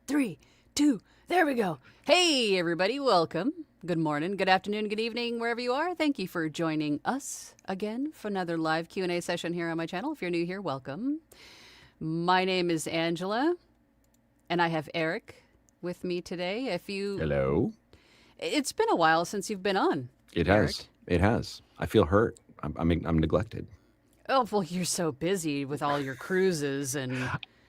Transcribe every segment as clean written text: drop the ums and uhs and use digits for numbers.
3, 2, there we go. Hey, everybody, welcome. Good morning, good afternoon, good evening, wherever you are. Thank you for joining us again for another live Q&A session here on my channel. If you're new here, welcome. My name is Angela, and I have Eric with me today. Hello. It's been a while since you've been on. It Eric. has. It has. I feel hurt. I'm neglected. Oh, well, you're so busy with all your cruises and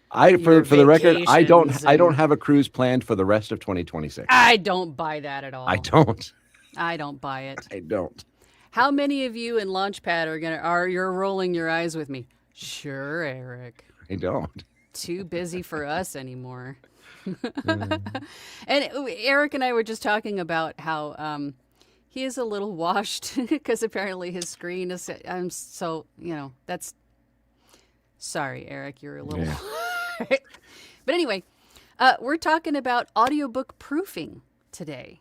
For the record, I don't vacations have a cruise planned for the rest of 2026. I don't buy that at all. I don't. I don't buy it. I don't. How many of you in Launchpad you're rolling your eyes with me? Sure, Eric. I don't. Too busy for us anymore. And Eric and I were just talking about how he is a little washed because apparently his screen is. That's. Sorry, Eric, you're a little. Yeah. But anyway, we're talking about audiobook proofing today.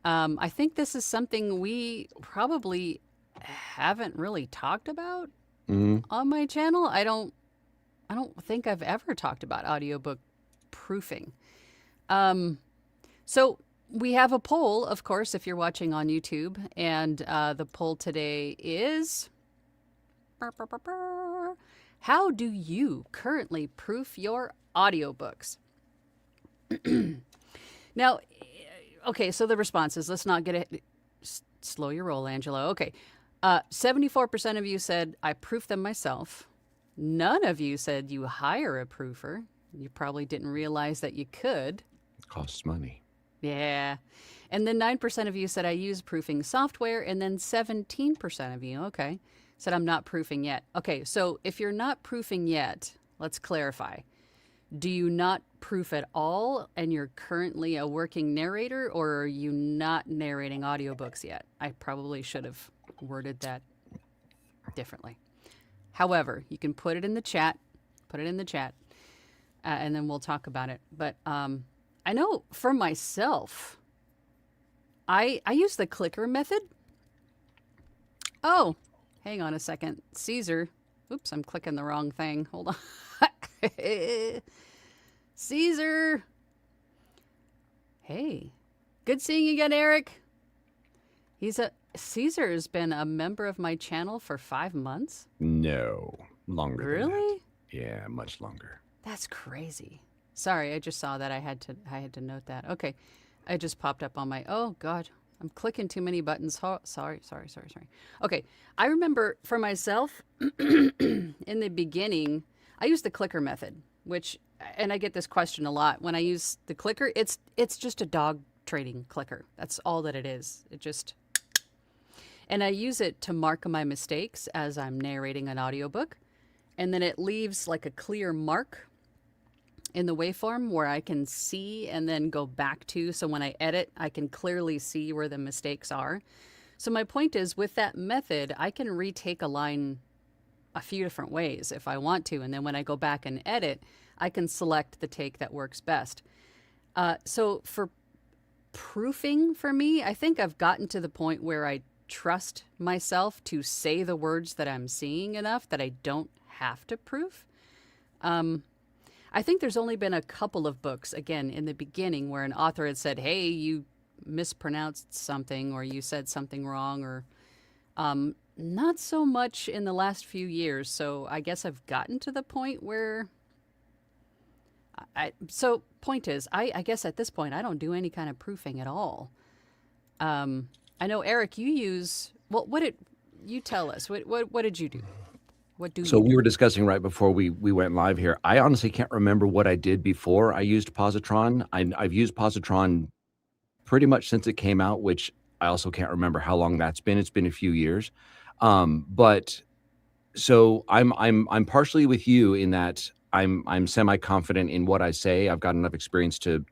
I think this is something we probably haven't really talked about on my channel. I don't think I've ever talked about audiobook proofing. So we have a poll, of course, if you're watching on YouTube, and the poll today is, how do you currently proof your audiobooks? Now, okay, so the responses, let's not get it. Slow your roll, Angela. Okay. 74% of you said, I proof them myself. None of you said you hire a proofer. You probably didn't realize that you could. It costs money. Yeah. And then 9% of you said, I use proofing software. And then 17% of you, okay, said, I'm not proofing yet. Okay, so if you're not proofing yet, let's clarify. Do you not proof at all and you're currently a working narrator, or are you not narrating audiobooks yet? I probably should have worded that differently. However, you can put it in the chat, and then we'll talk about it. But I know for myself, I use the clicker method. Oh, hang on a second. Caesar. Oops, I'm clicking the wrong thing. Hold on. Caesar. Hey, good seeing you again, Eric. Caesar has been a member of my channel for 5 months. No, longer. Really? Than that. Yeah, much longer. That's crazy. Sorry, I just saw that. I had to note that. Okay, I just popped up on my. Oh God, I'm clicking too many buttons. Oh, sorry. Okay, I remember for myself in the beginning, I used the clicker method, and I get this question a lot. When I use the clicker, it's just a dog trading clicker. That's all that it is. And I use it to mark my mistakes as I'm narrating an audiobook. And then it leaves like a clear mark in the waveform where I can see and then go back to. So when I edit, I can clearly see where the mistakes are. So my point is, with that method, I can retake a line a few different ways if I want to. And then when I go back and edit, I can select the take that works best. So for proofing for me, I think I've gotten to the point where I trust myself to say the words that I'm seeing enough that I don't have to proof. I think there's only been a couple of books, again, in the beginning where an author had said, hey, you mispronounced something, or you said something wrong, or not so much in the last few years. So I guess I've gotten to the point where point is, I guess at this point, I don't do any kind of proofing at all. I know, Eric, you use, well, what did you tell us? What did you do? So we were discussing right before we went live here. I honestly can't remember what I did before I used Positron. I've used Positron pretty much since it came out, which I also can't remember how long that's been. It's been a few years. But so I'm partially with you in that I'm semi-confident in what I say. I've got enough experience to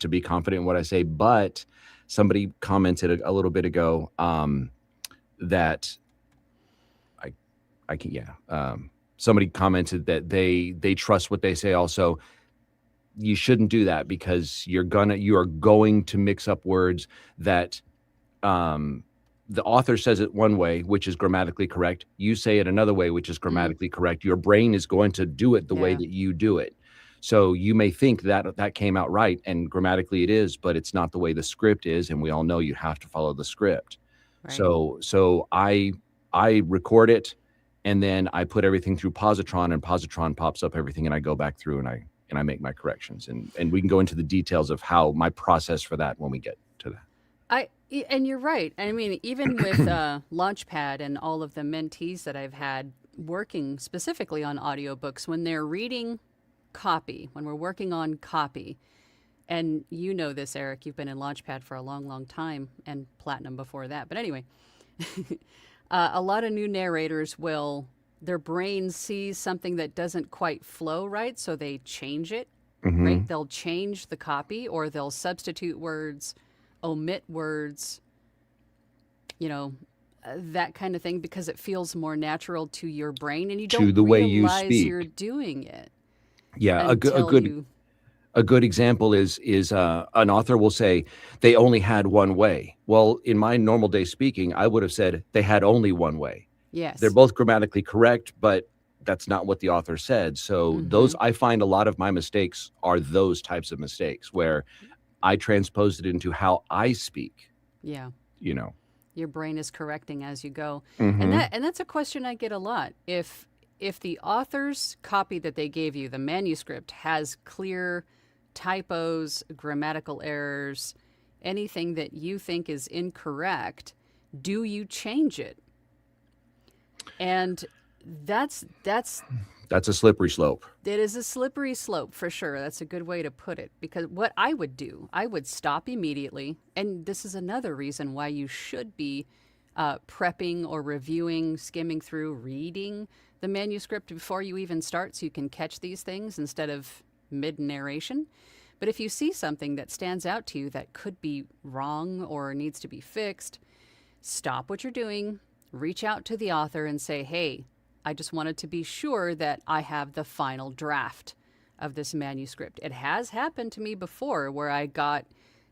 be confident in what I say. But somebody commented a little bit ago that somebody commented that they trust what they say. Also, you shouldn't do that because you are going to mix up words that the author says it one way, which is grammatically correct. You say it another way, which is grammatically correct. Your brain is going to do it the way Yeah. that you do it. So you may think that that came out right, and grammatically it is, but it's not the way the script is, and we all know you have to follow the script. Right. So I record it, and then I put everything through Positron, and Positron pops up everything, and I go back through and I make my corrections, and we can go into the details of how my process for that when we get to that. And you're right. I mean, even with Launchpad and all of the mentees that I've had working specifically on audiobooks, when they're reading copy, when we're working on copy, and you know this, Eric, you've been in Launchpad for a long, long time, and Platinum before that. But anyway, a lot of new narrators their brain sees something that doesn't quite flow right, so they change it, right? They'll change the copy, or they'll substitute words, omit words, that kind of thing, because it feels more natural to your brain, and you To don't the way you realize speak. you're doing it Yeah, until you. a good example is an author will say they only had one way. Well, in my normal day speaking, I would have said they had only one way. Yes. They're both grammatically correct, but that's not what the author said. So those, I find a lot of my mistakes are those types of mistakes where I transposed it into how I speak. Yeah. Your brain is correcting as you go. Mm-hmm. And that's a question I get a lot. If the author's copy that they gave you, the manuscript, has clear typos, grammatical errors, anything that you think is incorrect, do you change it? And that's a slippery slope. It is a slippery slope for sure. That's a good way to put it. Because what I would do, I would stop immediately. And this is another reason why you should be prepping or reviewing, skimming through, reading the manuscript before you even start, so you can catch these things instead of mid-narration. But if you see something that stands out to you that could be wrong or needs to be fixed, stop what you're doing, reach out to the author and say, hey, I just wanted to be sure that I have the final draft of this manuscript. It has happened to me before where I got,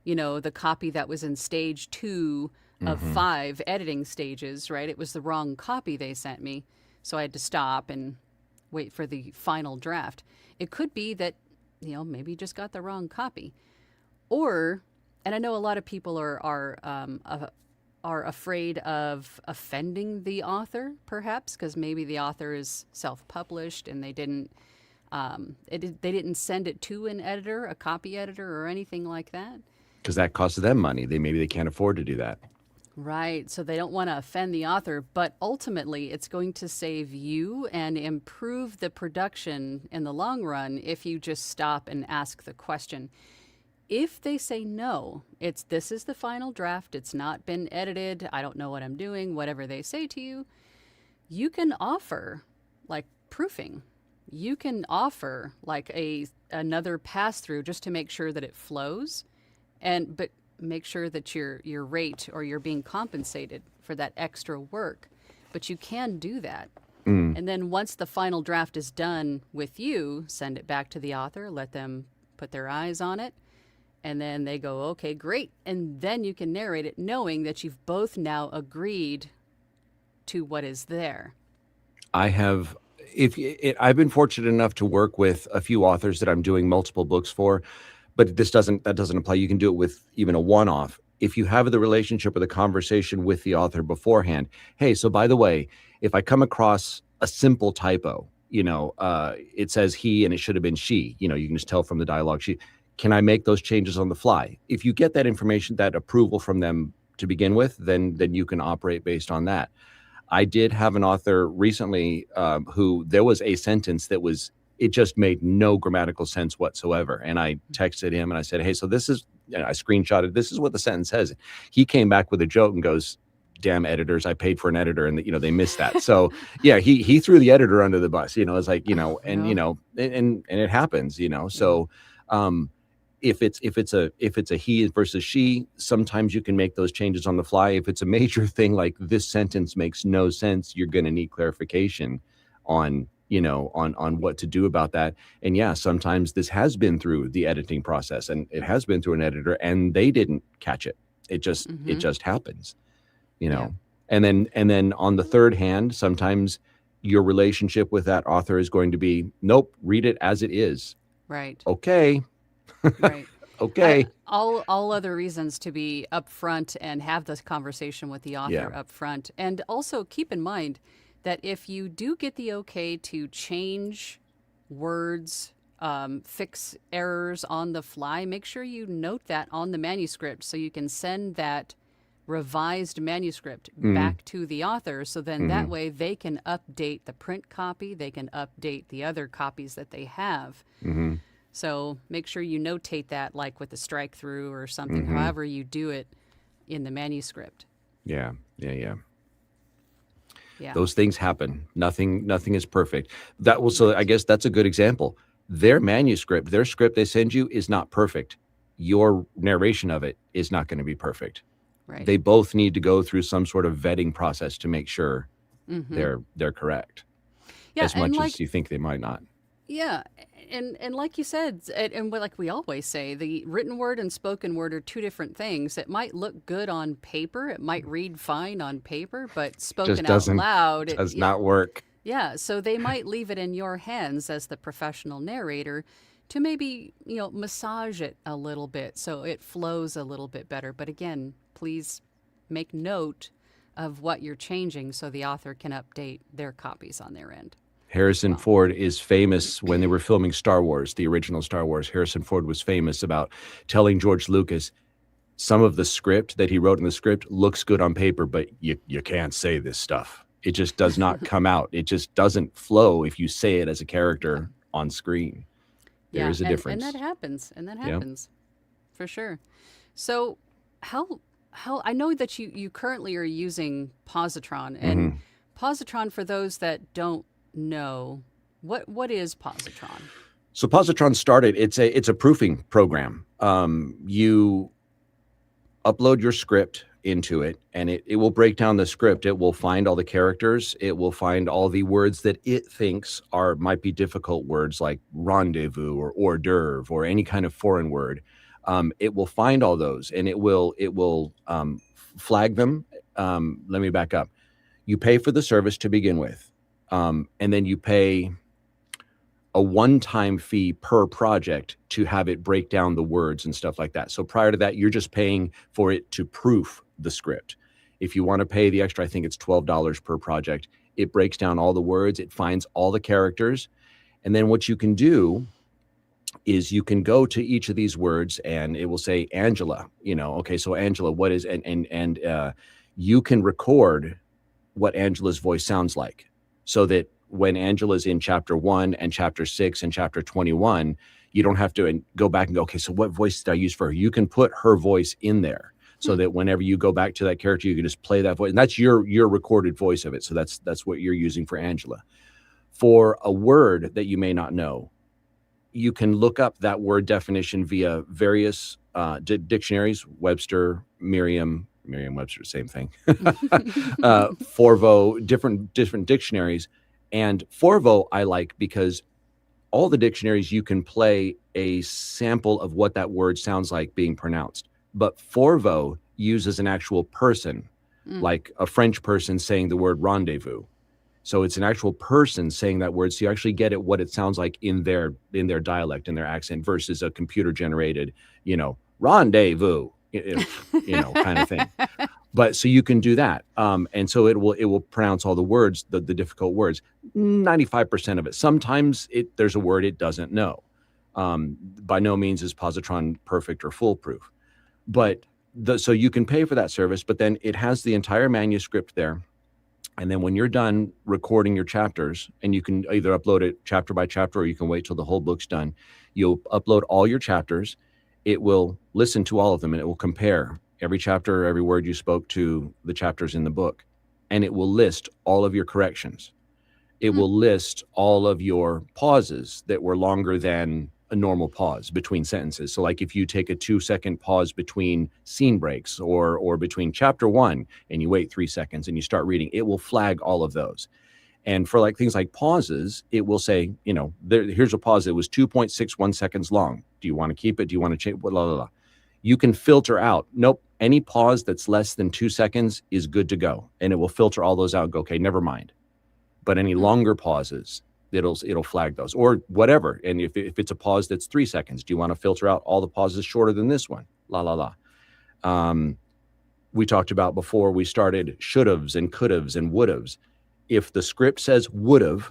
the copy that was in stage 2 of 5 editing stages, right? It was the wrong copy they sent me. So I had to stop and wait for the final draft. It could be that, maybe you just got the wrong copy. Or, and I know a lot of people are afraid of offending the author, perhaps, because maybe the author is self-published and they didn't send it to an editor, a copy editor, or anything like that. Because that costs them money. Maybe they can't afford to do that. Right. So they don't want to offend the author, but ultimately it's going to save you and improve the production in the long run if you just stop and ask the question. If they say no, this is the final draft, it's not been edited, I don't know what I'm doing, whatever they say to you, you can offer like proofing. You can offer like another pass through just to make sure that it flows, but make sure that your rate, or you're being compensated for that extra work. But you can do that. And then once the final draft is done with you, send it back to the author, let them put their eyes on it. And then they go, okay, great. And then you can narrate it knowing that you've both now agreed to what is there. I've been fortunate enough to work with a few authors that I'm doing multiple books for, but that doesn't apply. You can do it with even a one-off. If you have the relationship or the conversation with the author beforehand, hey, so by the way, if I come across a simple typo, it says he and it should have been she, you can just tell from the dialogue, can I make those changes on the fly? If you get that information, that approval from them to begin with, then you can operate based on that. I did have an author recently who there was a sentence that it just made no grammatical sense whatsoever. And I texted him and I said, hey, so this is, I screenshotted, this is what the sentence says. He came back with a joke and goes, damn editors, I paid for an editor and they missed that. So yeah, he threw the editor under the bus, it's like, and it happens, so if it's a he versus she, sometimes you can make those changes on the fly. If it's a major thing like this sentence makes no sense, you're going to need clarification on what to do about that. And yeah, sometimes this has been through the editing process and it has been through an editor and they didn't catch it. It just happens. you Yeah. know. And then on the third hand, sometimes your relationship with that author is going to be, nope, read it as it is. Right. Okay. Right. Okay. All other reasons to be upfront and have this conversation with the Yeah. author up front. And also keep in mind that if you do get the okay to change words, fix errors on the fly, make sure you note that on the manuscript so you can send that revised manuscript Mm-hmm. back to the author, so then that way they can update the print copy, they can update the other copies that they have. Mm-hmm. So make sure you notate that, like with the strike through or something, Mm-hmm. however you do it in the manuscript. Yeah. Yeah. Yeah. Yeah. Those things happen. Nothing is perfect. That will, so I guess that's a good example. Their manuscript, their script they send you is not perfect. Your narration of it is not going to be perfect. Right. They both need to go through some sort of vetting process to make sure Mm-hmm. they're correct. Yeah, As and much like as you think they might not. yeah, and like you said, and like we always say, the written word and spoken word are two different things. It might look good on paper, it might read fine on paper, but Just spoken out doesn't loud, it does not work. yeah. So they might leave it in your hands as the professional narrator to maybe massage it a little bit so it flows a little bit better. But again, please make note of what you're changing so the author can update their copies on their end. Harrison Well. Ford is famous when they were filming Star Wars, the original Star Wars. Harrison Ford was famous about telling George Lucas, some of the script that he wrote in the script looks good on paper, but you can't say this stuff. It just does not come out. It just doesn't flow if you say it as a character on screen. There Yeah, is a and difference. that happens, Yeah. for sure. So, how I know that you currently are using Positron, and Mhm. Positron, for those that don't know, what is Positron? So Positron started. It's a proofing program. You upload your script into it, and it will break down the script. It will find all the characters. It will find all the words that it thinks might be difficult words, like rendezvous or hors d'oeuvre or any kind of foreign word. It will find all those, and it will flag them. Let me back up. You pay for the service to begin with, and then you pay a one-time fee per project to have it break down the words and stuff like that. So prior to that, you're just paying for it to proof the script. If you want to pay the extra, I think it's $12 per project. It breaks down all the words, it finds all the characters. And then what you can do is you can go to each of these words and it will say Angela, okay, so Angela, what is, and you can record what Angela's voice sounds like, so that when Angela's in chapter 1 and chapter 6 and chapter 21, you don't have to go back and go, okay, so what voice did I use for her? You can put her voice in there so that whenever you go back to that character, you can just play that voice. And that's your recorded voice of it. So that's what you're using for Angela. For a word that you may not know, you can look up that word definition via various dictionaries, Webster, Merriam-Webster, same thing. Forvo, different dictionaries. And Forvo I like because all the dictionaries you can play a sample of what that word sounds like being pronounced. But Forvo uses an actual person, like a French person saying the word rendezvous. So it's an actual person saying that word. So you actually get it, what it sounds like in their dialect, in their accent, versus a computer generated, rendezvous, kind of thing. But so you can do that. And so it will pronounce all the words, the difficult words, 95% of it. Sometimes there's a word it doesn't know. By no means is Positron perfect or foolproof. But so you can pay for that service, but then it has the entire manuscript there. And then when you're done recording your chapters, and you can either upload it chapter by chapter, or you can wait till the whole book's done, you'll upload all your chapters. It will listen to all of them, and it will compare every chapter, every word you spoke to the chapters in the book. And it will list all of your corrections. It will list all of your pauses that were longer than a normal pause between sentences. So like if you take a 2-second pause between scene breaks, or between chapter 1 and you wait 3 seconds and you start reading, it will flag all of those. And for like things like pauses, it will say, here's a pause that was 2.61 seconds long. Do you want to keep it? Do you want to change? Blah, blah, blah. You can filter out, nope, Any pause that's less than 2 seconds is good to go, and it will filter all those out and go, okay, never mind. But any longer pauses, it'll flag those or whatever. And if it's a pause that's 3 seconds, do you want to filter out all the pauses shorter than this one? La, la, la. We talked about before we started should'ves and could'ves and would'ves. If the script says would've,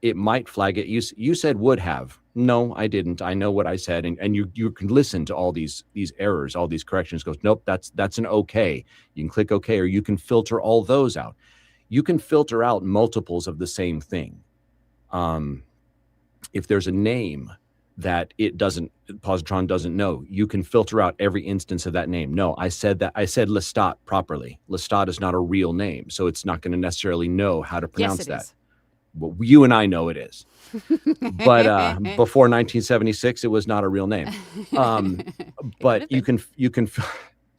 it might flag it. You said would have. No, I didn't. I know what I said. And you can listen to all these errors, all these corrections. Goes, nope, that's an okay. You can click okay, or you can filter all those out. You can filter out multiples of the same thing. If there's a name that Positron doesn't know, you can filter out every instance of that name. No, I said Lestat properly. Lestat is not a real name, so it's not going to necessarily know how to pronounce that. Is. Well, you and I know it is. But before 1976, it was not a real name. But you can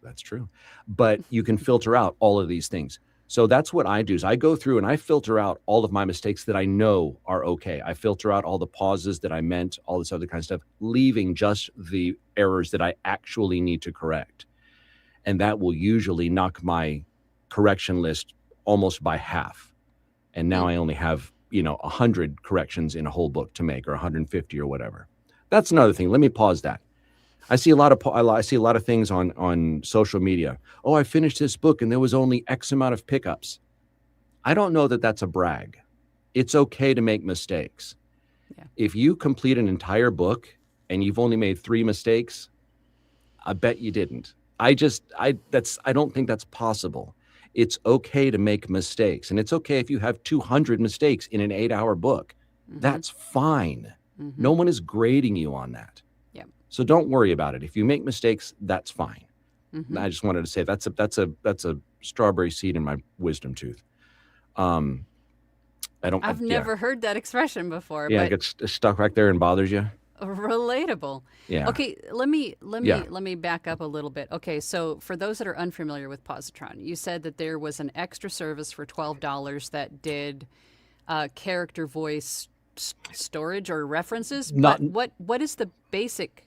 that's true. But you can filter out all of these things. So that's what I do is I go through and I filter out all of my mistakes that I know are okay. I filter out all the pauses that I meant, all this other kind of stuff, leaving just the errors that I actually need to correct. And that will usually knock my correction list almost by half. And now I only have, 100 corrections in a whole book to make, or 150 or whatever. That's another thing. Let me pause that. I see a lot of things on social media. Oh, I finished this book and there was only X amount of pickups. I don't know that that's a brag. It's okay to make mistakes. Yeah. If you complete an entire book and you've only made 3 mistakes, I bet you didn't. I don't think that's possible. It's okay to make mistakes, and it's okay if you have 200 mistakes in an 8-hour book. Mm-hmm. That's fine. Mm-hmm. No one is grading you on that. So don't worry about it. If you make mistakes, that's fine. Mm-hmm. I just wanted to say that's a strawberry seed in my wisdom tooth. I've never heard that expression before. Yeah, but it gets stuck right there and bothers you. Relatable. Yeah. Okay, let me back up a little bit. Okay, so for those that are unfamiliar with Positron, you said that there was an extra service for $12 that did character voice storage or references. But what is the basic?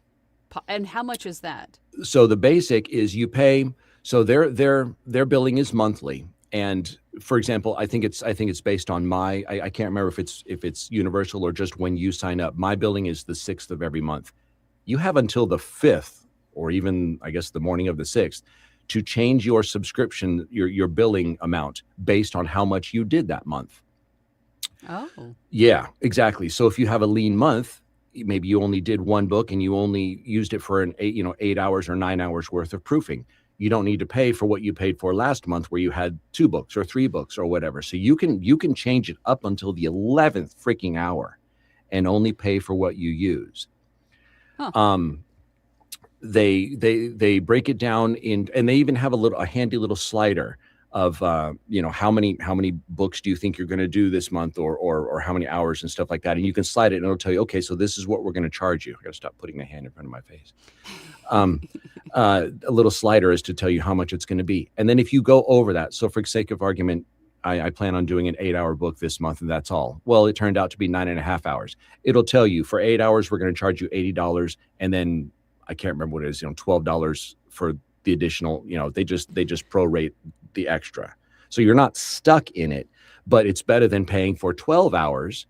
And how much is that? So the basic is you pay. So their billing is monthly. And for example, I think it's based on I can't remember if it's universal or just when you sign up. My billing is the 6th of every month. You have until the 5th, or even I guess the morning of the 6th, to change your subscription, your billing amount based on how much you did that month. Oh. Yeah, exactly. So if you have a lean month, maybe you only did 1 book and you only used it for 8 hours or 9 hours worth of proofing. You don't need to pay for what you paid for last month where you had 2 books or 3 books or whatever. So you can change it up until the 11th freaking hour and only pay for what you use. Huh. They break it down and they even have a handy little slider of how many books do you think you're going to do this month or how many hours and stuff like that, and you can slide it and it'll tell you, okay, so this is what we're going to charge you. I got to stop putting my hand in front of my face. A little slider is to tell you how much it's going to be, and then if you go over that, so for sake of argument, I plan on doing an 8-hour book this month and that's all. Well, it turned out to be 9.5 hours. It'll tell you for 8 hours we're going to charge you $80, and then I can't remember what it is, $12 for the additional. They just prorate the extra, so you're not stuck in it, but it's better than paying for 12 hours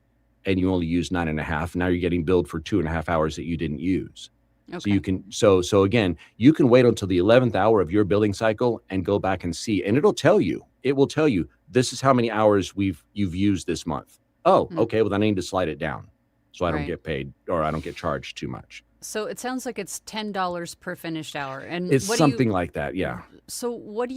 and you only use 9.5. Now you're getting billed for 2.5 hours that you didn't use. Okay. So you can so again, you can wait until the 11th hour of your billing cycle and go back and see, and it will tell you this is how many hours you've used this month. Oh, okay, well then I need to slide it down so I don't get paid or I don't get charged too much. So it sounds like it's $10 per finished hour, and it's something like that, yeah. So do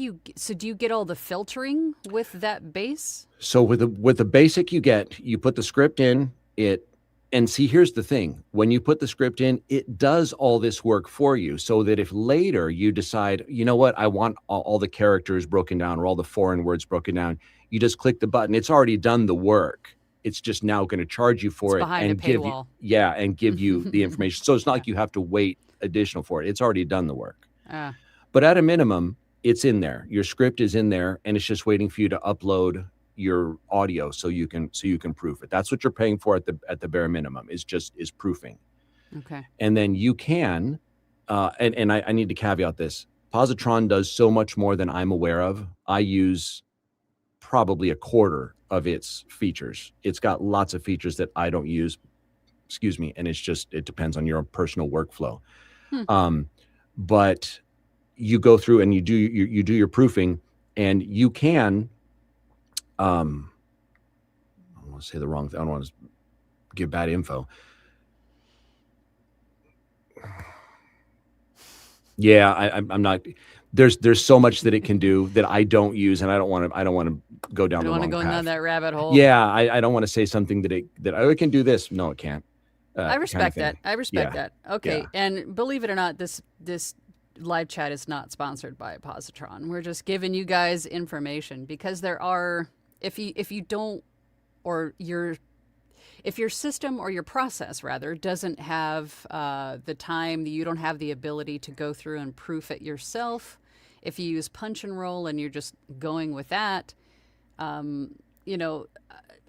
you get all the filtering with that base? So with the basic, you put the script in it, and see, here's the thing: when you put the script in, it does all this work for you, so that if later you decide, you know what, I want all the characters broken down or all the foreign words broken down, you just click the button. It's already done the work. It's just now going to charge you for it and give you the information. So it's not like you have to wait additional for it. It's already done the work. But at a minimum, it's in there. Your script is in there, and it's just waiting for you to upload your audio so you can proof it. That's what you're paying for at the bare minimum is proofing. Okay. And then you can, and I need to caveat this. Positron does so much more than I'm aware of. I use probably a quarter of its features. It's got lots of features that I don't use, excuse me, and it depends on your personal workflow. Hmm. But you go through and you do your proofing, and you can, I don't want to say the wrong thing. I don't want to give bad info. Yeah, I'm not. There's so much that it can do that I don't use, and I don't want to go down I the don't want to wrong go path. down that rabbit hole. Yeah, I don't want to say something that it can do this. No, it can't. I respect kind of that. I respect Yeah. that. Okay. Yeah. And believe it or not, this live chat is not sponsored by Positron. We're just giving you guys information because there are, if you don't, or if your system or your process rather doesn't have the time, you don't have the ability to go through and proof it yourself. If you use punch and roll and you're just going with that, you know,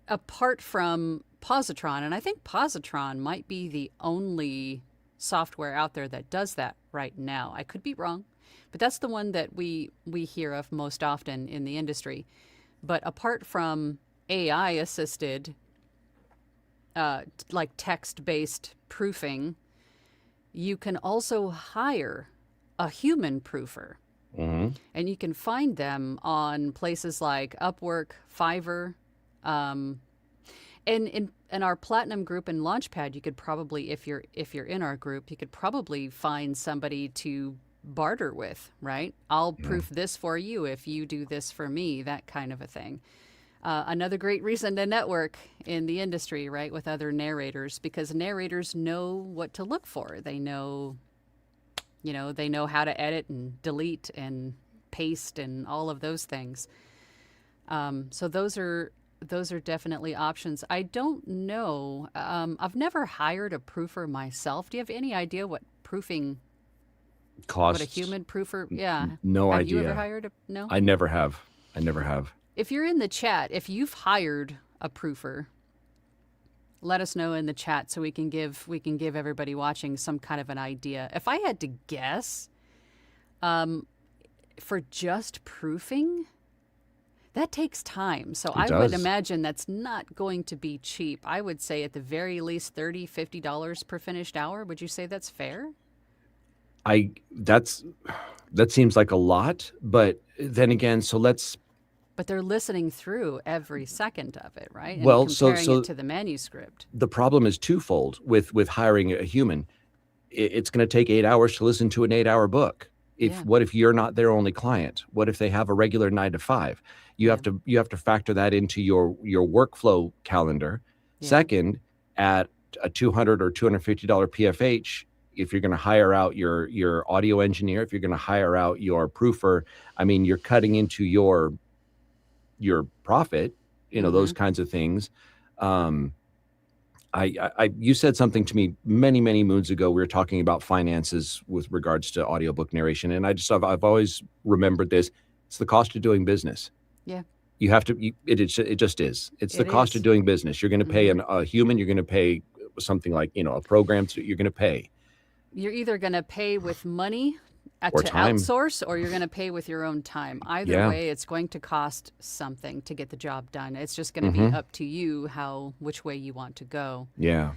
apart from Positron, and I think Positron might be the only software out there that does that right now. I could be wrong, but that's the one that we hear of most often in the industry. But apart from AI assisted, like text based proofing, you can also hire a human proofer. Mm-hmm. And you can find them on places like Upwork, Fiverr, and in our platinum group and Launchpad, you could probably, if you're in our group, you could probably find somebody to barter with, right? I'll proof this for you if you do this for me, that kind of a thing. Another great reason to network in the industry, right, with other narrators, because narrators know what to look for. They know, they know how to edit and delete and paste and all of those things. So those are definitely options. I don't know. I've never hired a proofer myself. Do you have any idea what proofing? Costs. What a human proofer? Yeah. No have idea. You ever hired a? No. I never have. If you're in the chat, if you've hired a proofer, let us know in the chat so we can give everybody watching some kind of an idea. If I had to guess, for just proofing, that takes time. So I would imagine that's not going to be cheap. I would say at the very least $30, $50 per finished hour. Would you say that's fair? That seems like a lot, but then again, But they're listening through every second of it, right? And well, comparing it to the manuscript. The problem is twofold with hiring a human. It's going to take 8 hours to listen to an 8-hour book. What if you're not their only client? What if they have a regular 9 to 5? You have to factor that into your workflow calendar. Yeah. Second, at a $200 or $250 PFH, if you're going to hire out your audio engineer, if you're going to hire out your proofer, I mean, you're cutting into your profit, those kinds of things. You said something to me many moons ago. We were talking about finances with regards to audiobook narration, and I've always remembered this. It's the cost of doing business. Yeah. You have to. It just is. It's the cost of doing business. You're going to pay a human. You're going to pay something like a program. You're going to pay. You're either going to pay with money or to time. Outsource, or you're going to pay with your own time. Either way, it's going to cost something to get the job done. It's just going to be up to you which way you want to go. Yeah.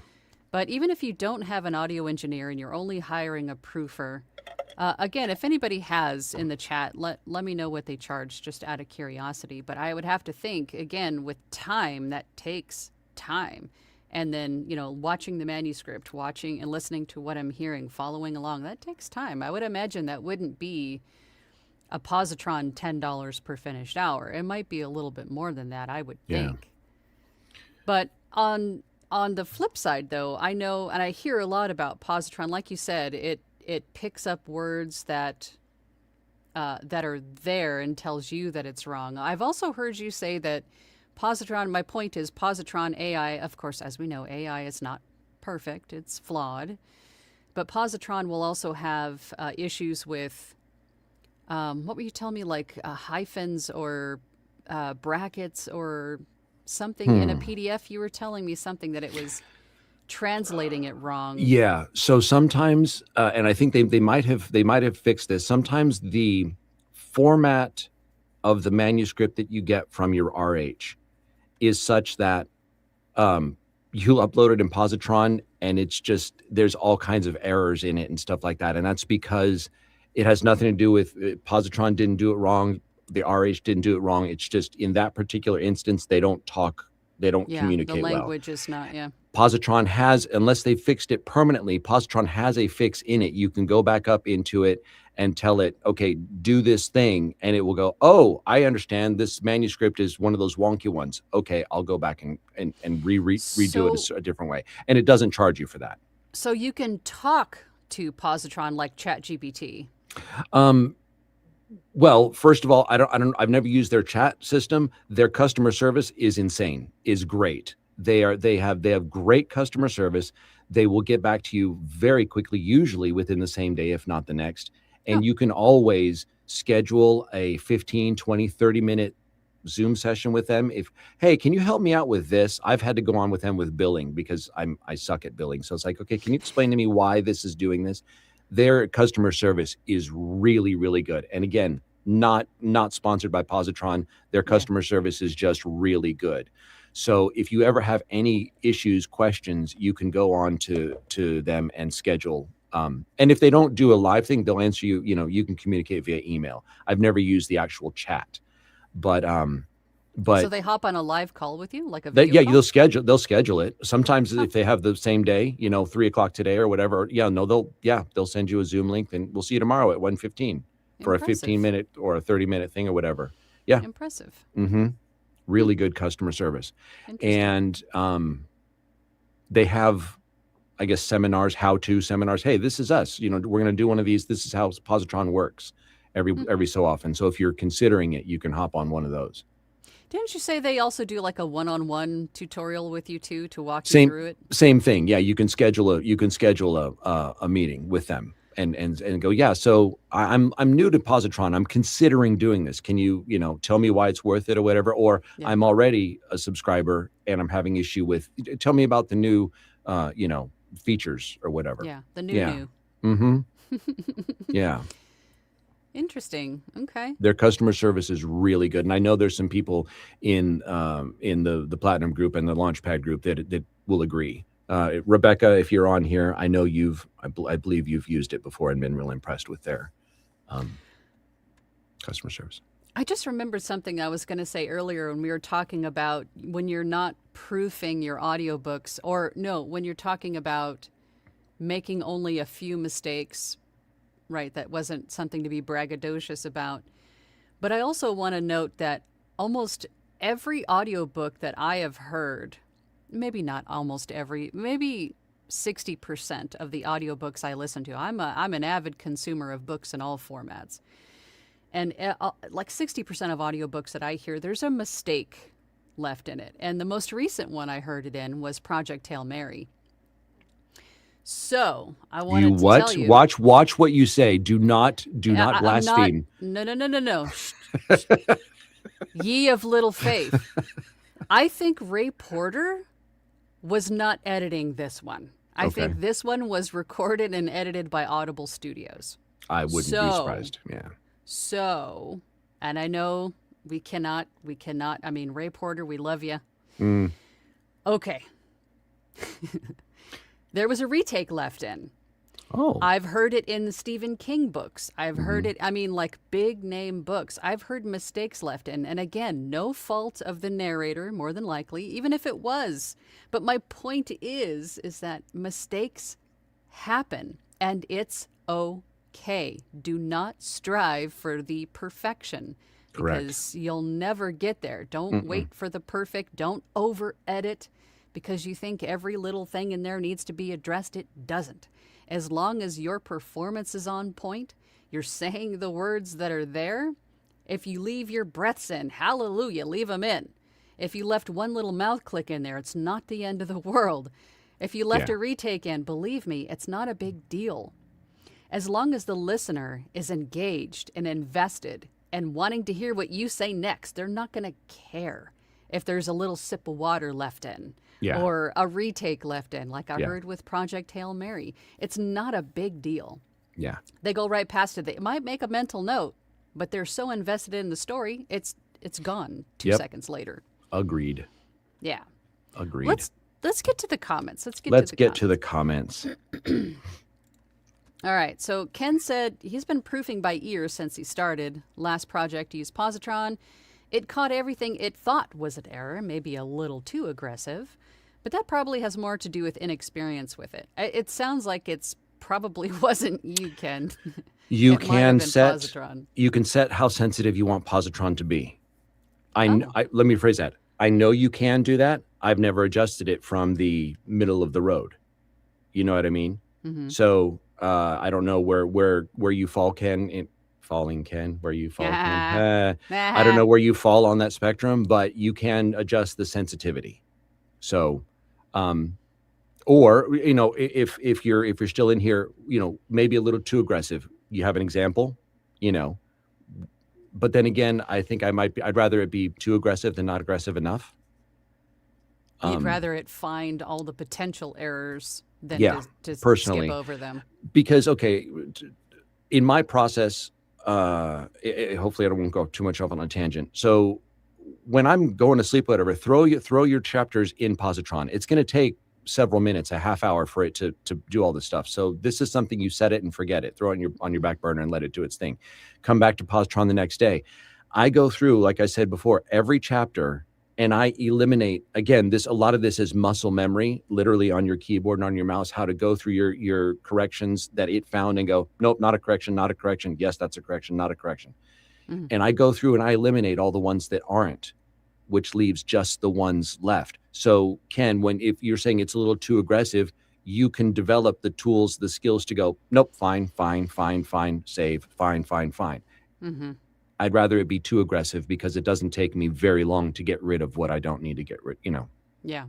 But even if you don't have an audio engineer and you're only hiring a proofer, again, if anybody has in the chat, let me know what they charge, just out of curiosity. But I would have to think, again, with time, that takes time. And then, watching the manuscript, watching and listening to what I'm hearing, following along, that takes time. I would imagine that wouldn't be a Positron $10 per finished hour. It might be a little bit more than that, I would think. But on the flip side, though, I know, and I hear a lot about Positron. Like you said, it picks up words that are there and tells you that it's wrong. I've also heard you say that Positron, my point is Positron AI, of course, as we know, AI is not perfect. It's flawed. But Positron will also have issues with, what were you telling me, like hyphens or brackets or something in a PDF? You were telling me something that it was translating it wrong. Yeah. So sometimes, and I think they might have fixed this. Sometimes the format of the manuscript that you get from your RH is such that you'll upload it in Positron, and it's just there's all kinds of errors in it and stuff like that. And that's because it has nothing to do with Positron didn't do it wrong. The RH didn't do it wrong. It's just in that particular instance, they don't Yeah, the communicate well. language is not, yeah. Positron has, unless they fixed it permanently, Positron has a fix in it. You can go back up into it and tell it, okay, do this thing. And it will go, oh, I understand. This manuscript is one of those wonky ones. Okay, I'll go back and redo it a different way. And it doesn't charge you for that. So you can talk to Positron like ChatGPT. Well, first of all, I've never used their chat system. Their customer service is insane, is great. They have great customer service. They will get back to you very quickly, usually within the same day, if not the next. And you can always schedule a 15, 20, 30-minute Zoom session with them. Hey, can you help me out with this? I've had to go on with them with billing because I suck at billing. So it's like, okay, can you explain to me why this is doing this? Their customer service is really, really good. And again, not sponsored by Positron. Their customer service is just really good. So if you ever have any issues, questions, you can go on to them and schedule. And if they don't do a live thing, they'll answer you. You can communicate via email. I've never used the actual chat, but So they hop on a live call with you, like a video call? they'll schedule it. Sometimes if they have the same day, 3:00 today or whatever. They'll send you a Zoom link, and we'll see you tomorrow at 1:15 for a 15-minute or a 30-minute thing or whatever. Yeah. Impressive. Mm-hmm. Really good customer service. And they have, I guess, how-to seminars. Hey, this is us. We're going to do one of these. This is how Positron works every so often. So if you're considering it, you can hop on one of those. Didn't you say they also do like a one-on-one tutorial with you too to walk you through it? Same thing. Yeah, you can schedule a meeting with them and go, yeah. So I'm new to Positron. I'm considering doing this. Can you tell me why it's worth it or whatever? Or I'm already a subscriber and I'm having issue with. Tell me about the new features or whatever. Yeah, the new. Mm-hmm. Yeah. Interesting. Okay. Their customer service is really good, and I know there's some people in the Platinum group and the Launchpad group that will agree. Rebecca, if you're on here, I know I believe you've used it before and been real impressed with their customer service. I just remembered something I was going to say earlier when we were talking about when you're not proofing your audiobooks, or no, when you're talking about making only a few mistakes. Right, that wasn't something to be braggadocious about. But I also want to note that almost every audiobook that I have heard, maybe not almost every, maybe 60% of the audiobooks I listen to, I'm an avid consumer of books in all formats. And like 60% of audiobooks that I hear, there's a mistake left in it. And the most recent one I heard it in was Project Hail Mary. So I wanted to tell you. Watch what you say. Do not blaspheme. No. Ye of little faith. I think Ray Porter was not editing this one. I think this one was recorded and edited by Audible Studios. I wouldn't be surprised. Yeah. So, and I know we cannot. I mean, Ray Porter, we love you. Okay. There was a retake left in. Oh. I've heard it in the Stephen King books. I've heard it, like big name books. I've heard mistakes left in. And again, no fault of the narrator, more than likely, even if it was. But my point is that mistakes happen and it's okay. Do not strive for the perfection. Correct. Because you'll never get there. Don't wait for the perfect. Don't over edit. Because you think every little thing in there needs to be addressed. It doesn't. As long as your performance is on point, you're saying the words that are there. If you leave your breaths in, hallelujah, leave them in. If you left one little mouth click in there, it's not the end of the world. If you left a retake in, believe me, it's not a big deal. As long as the listener is engaged and invested and wanting to hear what you say next, they're not going to care. if there's a little sip of water left in Yeah. or a retake left in, like I Yeah. heard with Project Hail Mary. It's not a big deal. Yeah. They go right past it. They might make a mental note, but they're so invested in the story, it's gone 2 Yep. seconds later. Agreed. Yeah. Agreed. Let's get to the comments. Let's get to the comments. All right. So Ken said he's been proofing by ear since he started. Last project used positron. It caught everything it thought was an error, maybe a little too aggressive, but that probably has more to do with inexperience with it. It sounds like it's probably wasn't you, Ken. You It might have can been set positron. you can set how sensitive you want positron to be. Oh. Let me phrase that. I know you can do that. I've never adjusted it from the middle of the road. You know what I mean? Mm-hmm. So I don't know where you fall, Ken. Where you fall, Ken. I don't know where you fall on that spectrum, but you can adjust the sensitivity. So, or if you're still in here, maybe a little too aggressive. You have an example, But then again, I think I'd rather it be too aggressive than not aggressive enough. You'd rather it find all the potential errors than to personally skip over them. Because, okay, in my process, hopefully I don't want to go too much off on a tangent. So when I'm going to sleep, whatever, throw your chapters in positron. It's going to take several minutes, a half hour for it to do all this stuff. So this is something you set it and forget it. Throw it on your back burner and let it do its thing. Come back to positron the next day. I go through, like I said before, every chapter, and I eliminate, again, a lot of this is muscle memory, literally on your keyboard and on your mouse, how to go through your corrections that it found and go, nope, not a correction, not a correction. Yes, that's a correction, not a correction. Mm-hmm. And I go through and I eliminate all the ones that aren't, which leaves just the ones left. So Ken, if you're saying it's a little too aggressive, you can develop the tools, the skills to go, nope, fine, save, fine. Mm-hmm. I'd rather it be too aggressive because it doesn't take me very long to get rid of what I don't need to get rid, Yeah,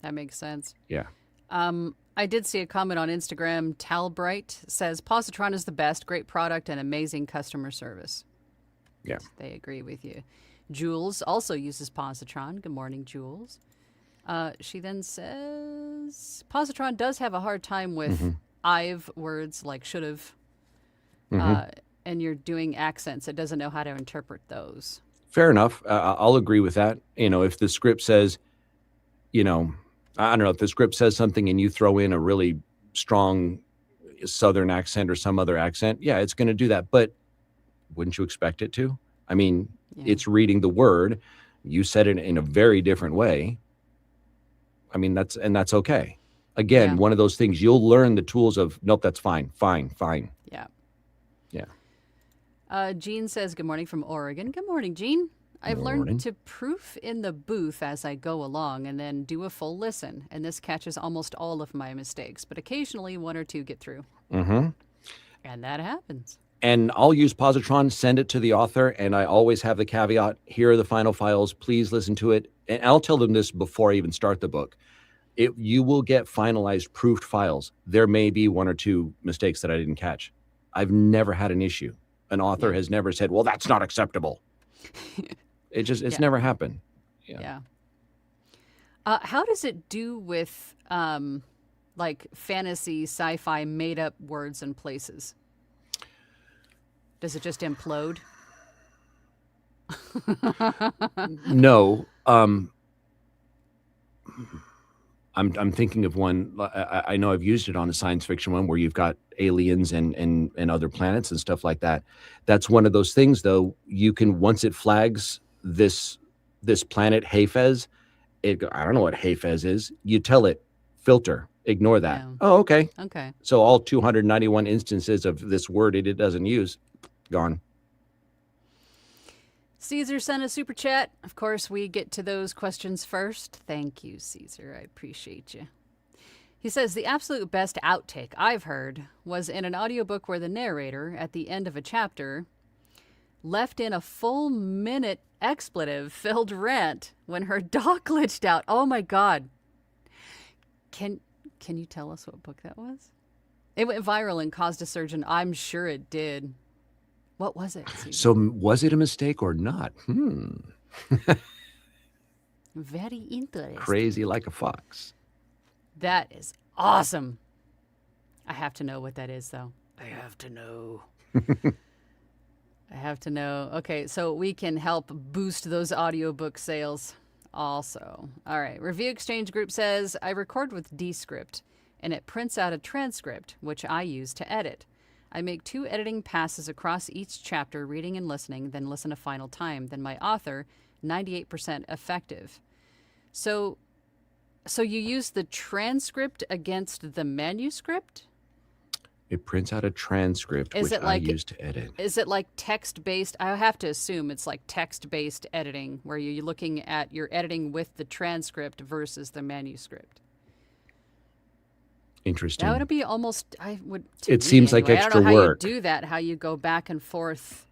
that makes sense. Yeah. I did see a comment on Instagram. Talbright says, positron is the best, great product and amazing customer service. Yeah. They agree with you. Jules also uses positron. Good morning, Jules. She then says, positron does have a hard time with I've words like should've. And you're doing accents. It doesn't know how to interpret those. Fair enough. I'll agree with that. If the script says, I don't know, if the script says something and you throw in a really strong Southern accent or some other accent, yeah, it's going to do that. But wouldn't you expect it to? I mean, It's reading the word. You said it in a very different way. I mean, that's okay. Again, one of those things you'll learn the tools of, nope, that's fine. Yeah. Yeah. Jean says, good morning from Oregon. Good morning, Jean. I've learned to proof in the booth as I go along and then do a full listen. And this catches almost all of my mistakes, but occasionally one or two get through. Mm-hmm. And that happens. And I'll use positron, send it to the author, and I always have the caveat, here are the final files, please listen to it. And I'll tell them this before I even start the book. You will get finalized proofed files. There may be one or two mistakes that I didn't catch. I've never had an issue. An author has never said, well, that's not acceptable. It's never happened. Yeah. How does it do with like fantasy, sci-fi, made up words and places? Does it just implode? No. I'm thinking of one. I know I've used it on a science fiction one where you've got aliens and other planets and stuff like that. That's one of those things, though. You can, once it flags this planet Hafez, I don't know what Hafez is. You tell it, filter, ignore that. Yeah. Oh, okay. Okay. So all 291 instances of this word it doesn't use, gone. Caesar sent a super chat. Of course, we get to those questions first. Thank you, Caesar. I appreciate you. He says, the absolute best outtake I've heard was in an audiobook where the narrator, at the end of a chapter, left in a full minute expletive-filled rant when her dog glitched out. Oh, my God. Can you tell us what book that was? It went viral and caused a surge, and I'm sure it did. What was it, Caesar? So was it a mistake or not? Very interesting. Crazy like a fox. That is awesome. I have to know what that is, though. I have to know. I have to know. Okay, so we can help boost those audiobook sales also. All right. Review Exchange Group says, I record with Descript, and it prints out a transcript, which I use to edit. I make 2 editing passes across each chapter, reading and listening, then listen a final time. Then my author, 98% effective. So you use the transcript against the manuscript? It prints out a transcript, which I use to edit. Is it like text-based? I have to assume it's like text-based editing, where you're looking at your editing with the transcript versus the manuscript. Interesting. That would be almost, I would. It seems like extra work. I don't know how work. you do that, how you go back and forth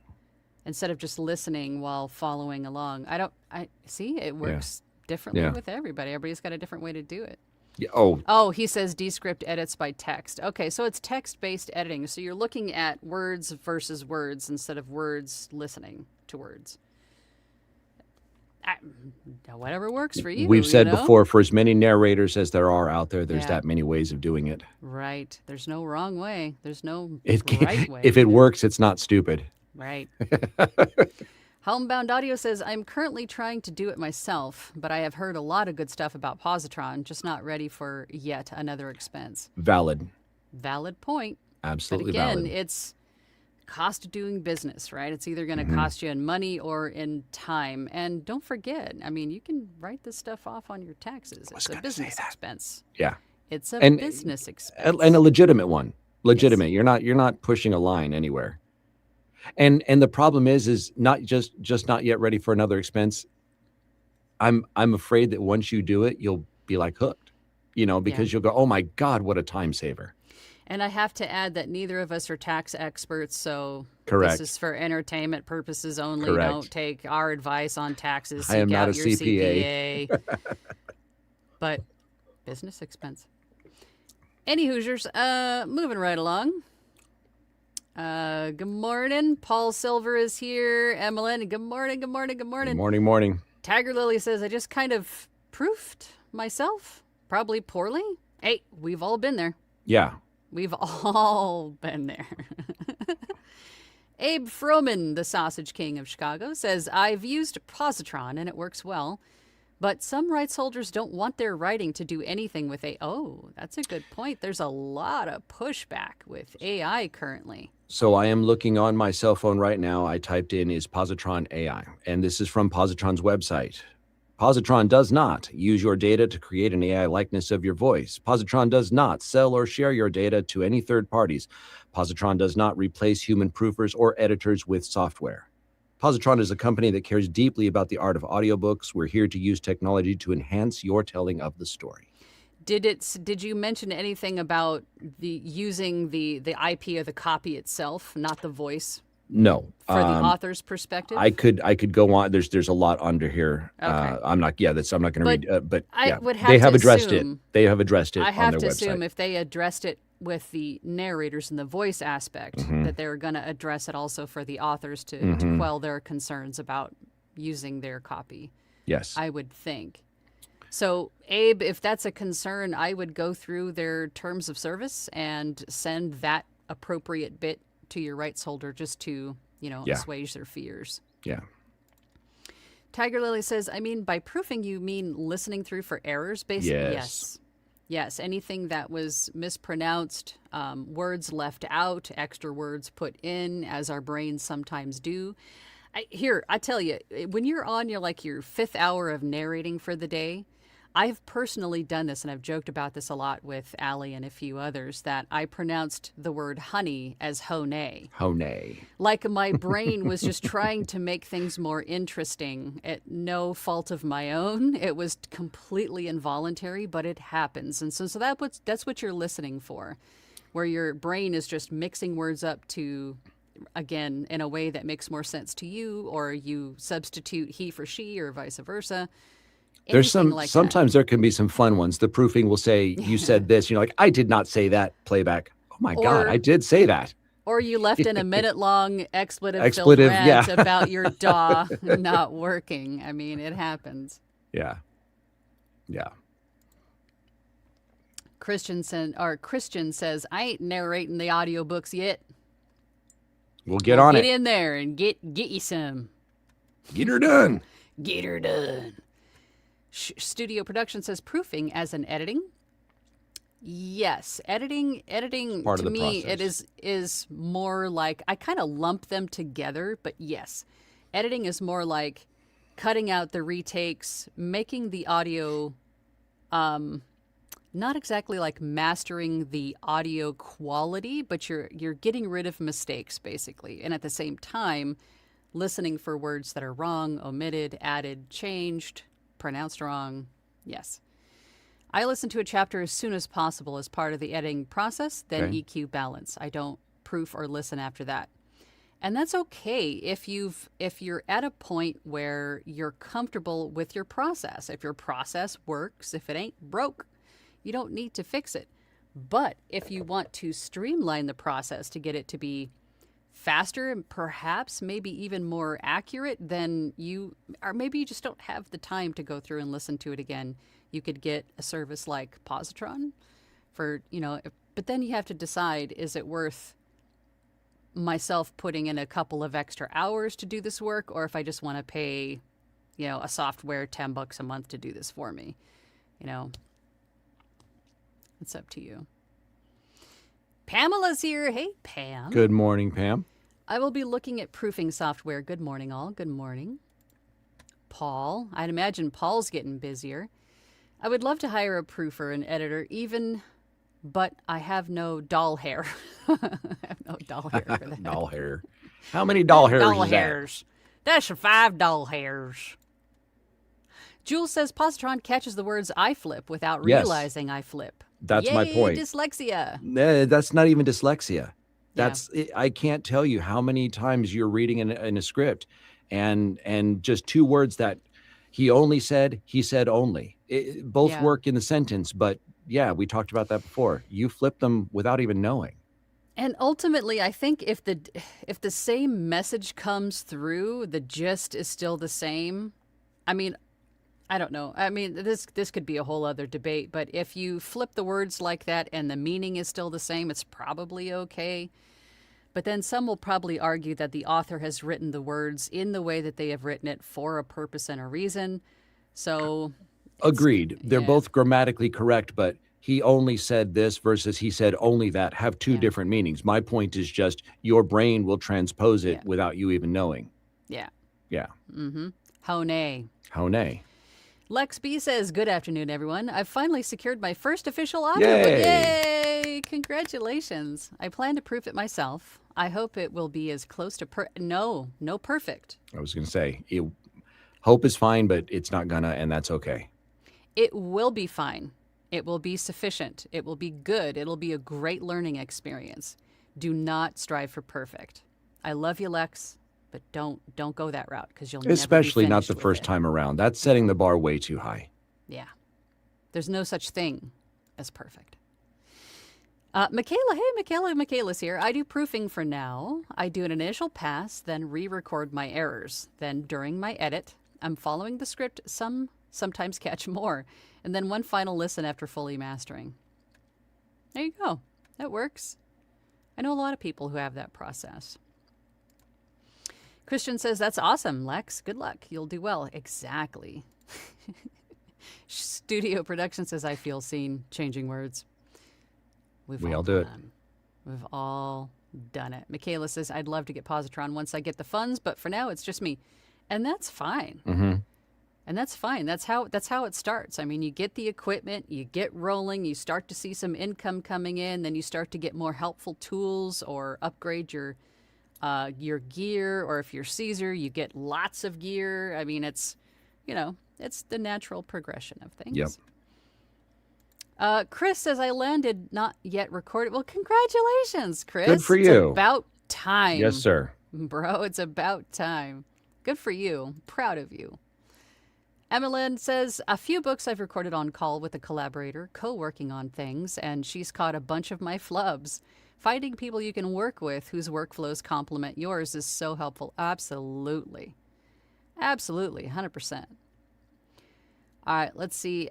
instead of just listening while following along. I see it works differently with everybody. Everybody's got a different way to do it. Yeah, Oh, he says Descript edits by text. Okay, so it's text-based editing. So you're looking at words versus words instead of words listening to words. Whatever works for you. We've said before, for as many narrators as there are out there, there's Yeah. that many ways of doing it. Right. There's no wrong way. There's no It right way. If it works, it's not stupid. Right. Homebound Audio says, I'm currently trying to do it myself, but I have heard a lot of good stuff about Positron, just not ready for yet another expense. Valid. Valid point. Absolutely but again, valid. It's cost of doing business, right? It's either going to cost you in money or in time. And don't forget, I mean, you can write this stuff off on your taxes. It's a business expense. Yeah. It's a business expense. And a legitimate one. Legitimate. Yes. You're not pushing a line anywhere. And the problem is not just not yet ready for another expense. I'm afraid that once you do it, you'll be like hooked, because you'll go, oh my God, what a time saver. And I have to add that neither of us are tax experts, so Correct. This is for entertainment purposes only. Correct. Don't take our advice on taxes. I am Seek not out a your CPA. But business expense. Any Hoosiers, moving right along. Good morning. Paul Silver is here. Emmeline, good morning, good morning, good morning. Good morning. Tiger Lily says, I just kind of proofed myself, probably poorly. Hey, we've all been there. Yeah. We've all been there. Abe Froman, the Sausage King of Chicago, says, I've used Positron and it works well, but some rights holders don't want their writing to do anything with AI. Oh, that's a good point. There's a lot of pushback with AI currently. So I am looking on my cell phone right now. I typed in, is Positron AI? And this is from Positron's website. Positron does not use your data to create an AI likeness of your voice. Positron does not sell or share your data to any third parties. Positron does not replace human proofers or editors with software. Positron is a company that cares deeply about the art of audiobooks. We're here to use technology to enhance your telling of the story. Did you mention anything about using the IP of the copy itself, not the voice? No. For the author's perspective? I could go on. There's a lot under here. Okay. I'm not going to read, but I yeah, would have they to have addressed assume, it. They have addressed it I on have their to website. assume if they addressed it with the narrators and the voice aspect, that they're going to address it also for the authors to quell their concerns about using their copy. Yes. I would think. So, Abe, if that's a concern, I would go through their terms of service and send that appropriate bit to your rights holder just to, assuage their fears. Yeah. Tiger Lily says, I mean, by proofing, you mean listening through for errors, basically? Yes. Anything that was mispronounced, words left out, extra words put in, as our brains sometimes do. I tell you, when you're on your 5th hour of narrating for the day, I've personally done this, and I've joked about this a lot with Allie and a few others, that I pronounced the word honey as honey. Honey. Like my brain was just trying to make things more interesting at no fault of my own. It was completely involuntary, but it happens. And so that's what you're listening for, where your brain is just mixing words up to, again, in a way that makes more sense to you, or you substitute he for she or vice versa. There's sometimes there can be some fun ones. The proofing will say, you said this, I did not say that, playback. Oh my God, I did say that. Or you left in a minute-long expletive rant about your DAW not working. I mean, it happens. Yeah. Yeah. Christian says, I ain't narrating the audiobooks yet. We'll get Well, on get it. in there and get you some. Get her done. Get her done. Studio Production says proofing as an editing. Yes, editing Part of to the me process. it is more like I kind of lump them together, but yes. Editing is more like cutting out the retakes, making the audio not exactly like mastering the audio quality, but you're getting rid of mistakes basically. And at the same time, listening for words that are wrong, omitted, added, changed, pronounced wrong. Yes. I listen to a chapter as soon as possible as part of the editing process, then Okay. EQ balance. I don't proof or listen after that. And that's okay if you're at a point where you're comfortable with your process. If your process works, if it ain't broke, you don't need to fix it. But if you want to streamline the process to get it to be faster and perhaps maybe even more accurate, then or maybe you just don't have the time to go through and listen to it again. You could get a service like Positron for, but then you have to decide, is it worth myself putting in a couple of extra hours to do this work, or if I just want to pay, a software $10 a month to do this for me, it's up to you. Pamela's here. Hey, Pam. Good morning, Pam. I will be looking at proofing software. Good morning, all. Good morning. Paul. I'd imagine Paul's getting busier. I would love to hire a proofer and editor, but I have no doll hair. I have no doll hair for that. Doll hair. How many doll hairs Doll is that? hairs. That's 5 doll hairs. Jules says Positron catches the words I flip without Yes. realizing I flip. That's Yay, my point. Dyslexia. That's not even dyslexia. I can't tell you how many times you're reading in a script and just two words that he said only. Both Yeah. work in the sentence, but yeah, we talked about that before. You flip them without even knowing. And ultimately, I think if the same message comes through, the gist is still the same. I mean, I don't know. I mean, this could be a whole other debate, but if you flip the words like that and the meaning is still the same, it's probably okay. But then some will probably argue that the author has written the words in the way that they have written it for a purpose and a reason. So Agreed. They're yeah. both grammatically correct, but he only said this versus he said only that have two different meanings. My point is just your brain will transpose it without you even knowing. Yeah. Yeah. Mm-hmm. How nay. How nay. Lex B says, good afternoon, everyone. I've finally secured my first official audiobook. Yay! Congratulations. I plan to proof it myself. I hope it will be as close to no perfect. I was going to say, hope is fine, but it's not gonna, and that's okay. It will be fine. It will be sufficient. It will be good. It'll be a great learning experience. Do not strive for perfect. I love you, Lex. But don't go that route because you'll especially never be not the first time around. That's setting the bar way too high. Yeah, there's no such thing as perfect. Michaela, hey, Michaela's here. I do proofing for now. I do an initial pass, then re-record my errors. Then during my edit, I'm following the script. Sometimes catch more, and then one final listen after fully mastering. There you go. That works. I know a lot of people who have that process. Christian says, that's awesome, Lex. Good luck. You'll do well. Exactly. Studio Production says, I feel seen. Changing words. We all do it. We've all done it. Michaela says, I'd love to get Positron once I get the funds, but for now it's just me. And that's fine. Mm-hmm. And that's fine. That's how it starts. I mean, you get the equipment, you get rolling, you start to see some income coming in, then you start to get more helpful tools or upgrade your gear, or if you're Caesar, you get lots of gear. I mean, it's the natural progression of things. Yep. Chris says, I landed, not yet recorded. Well, congratulations, Chris. Good for you. It's about time. Yes, sir. Bro, it's about time. Good for you. Proud of you. Emmeline says, a few books I've recorded on call with a collaborator, co-working on things, and she's caught a bunch of my flubs. Finding people you can work with whose workflows complement yours is so helpful. Absolutely. Absolutely, 100%. All right, let's see.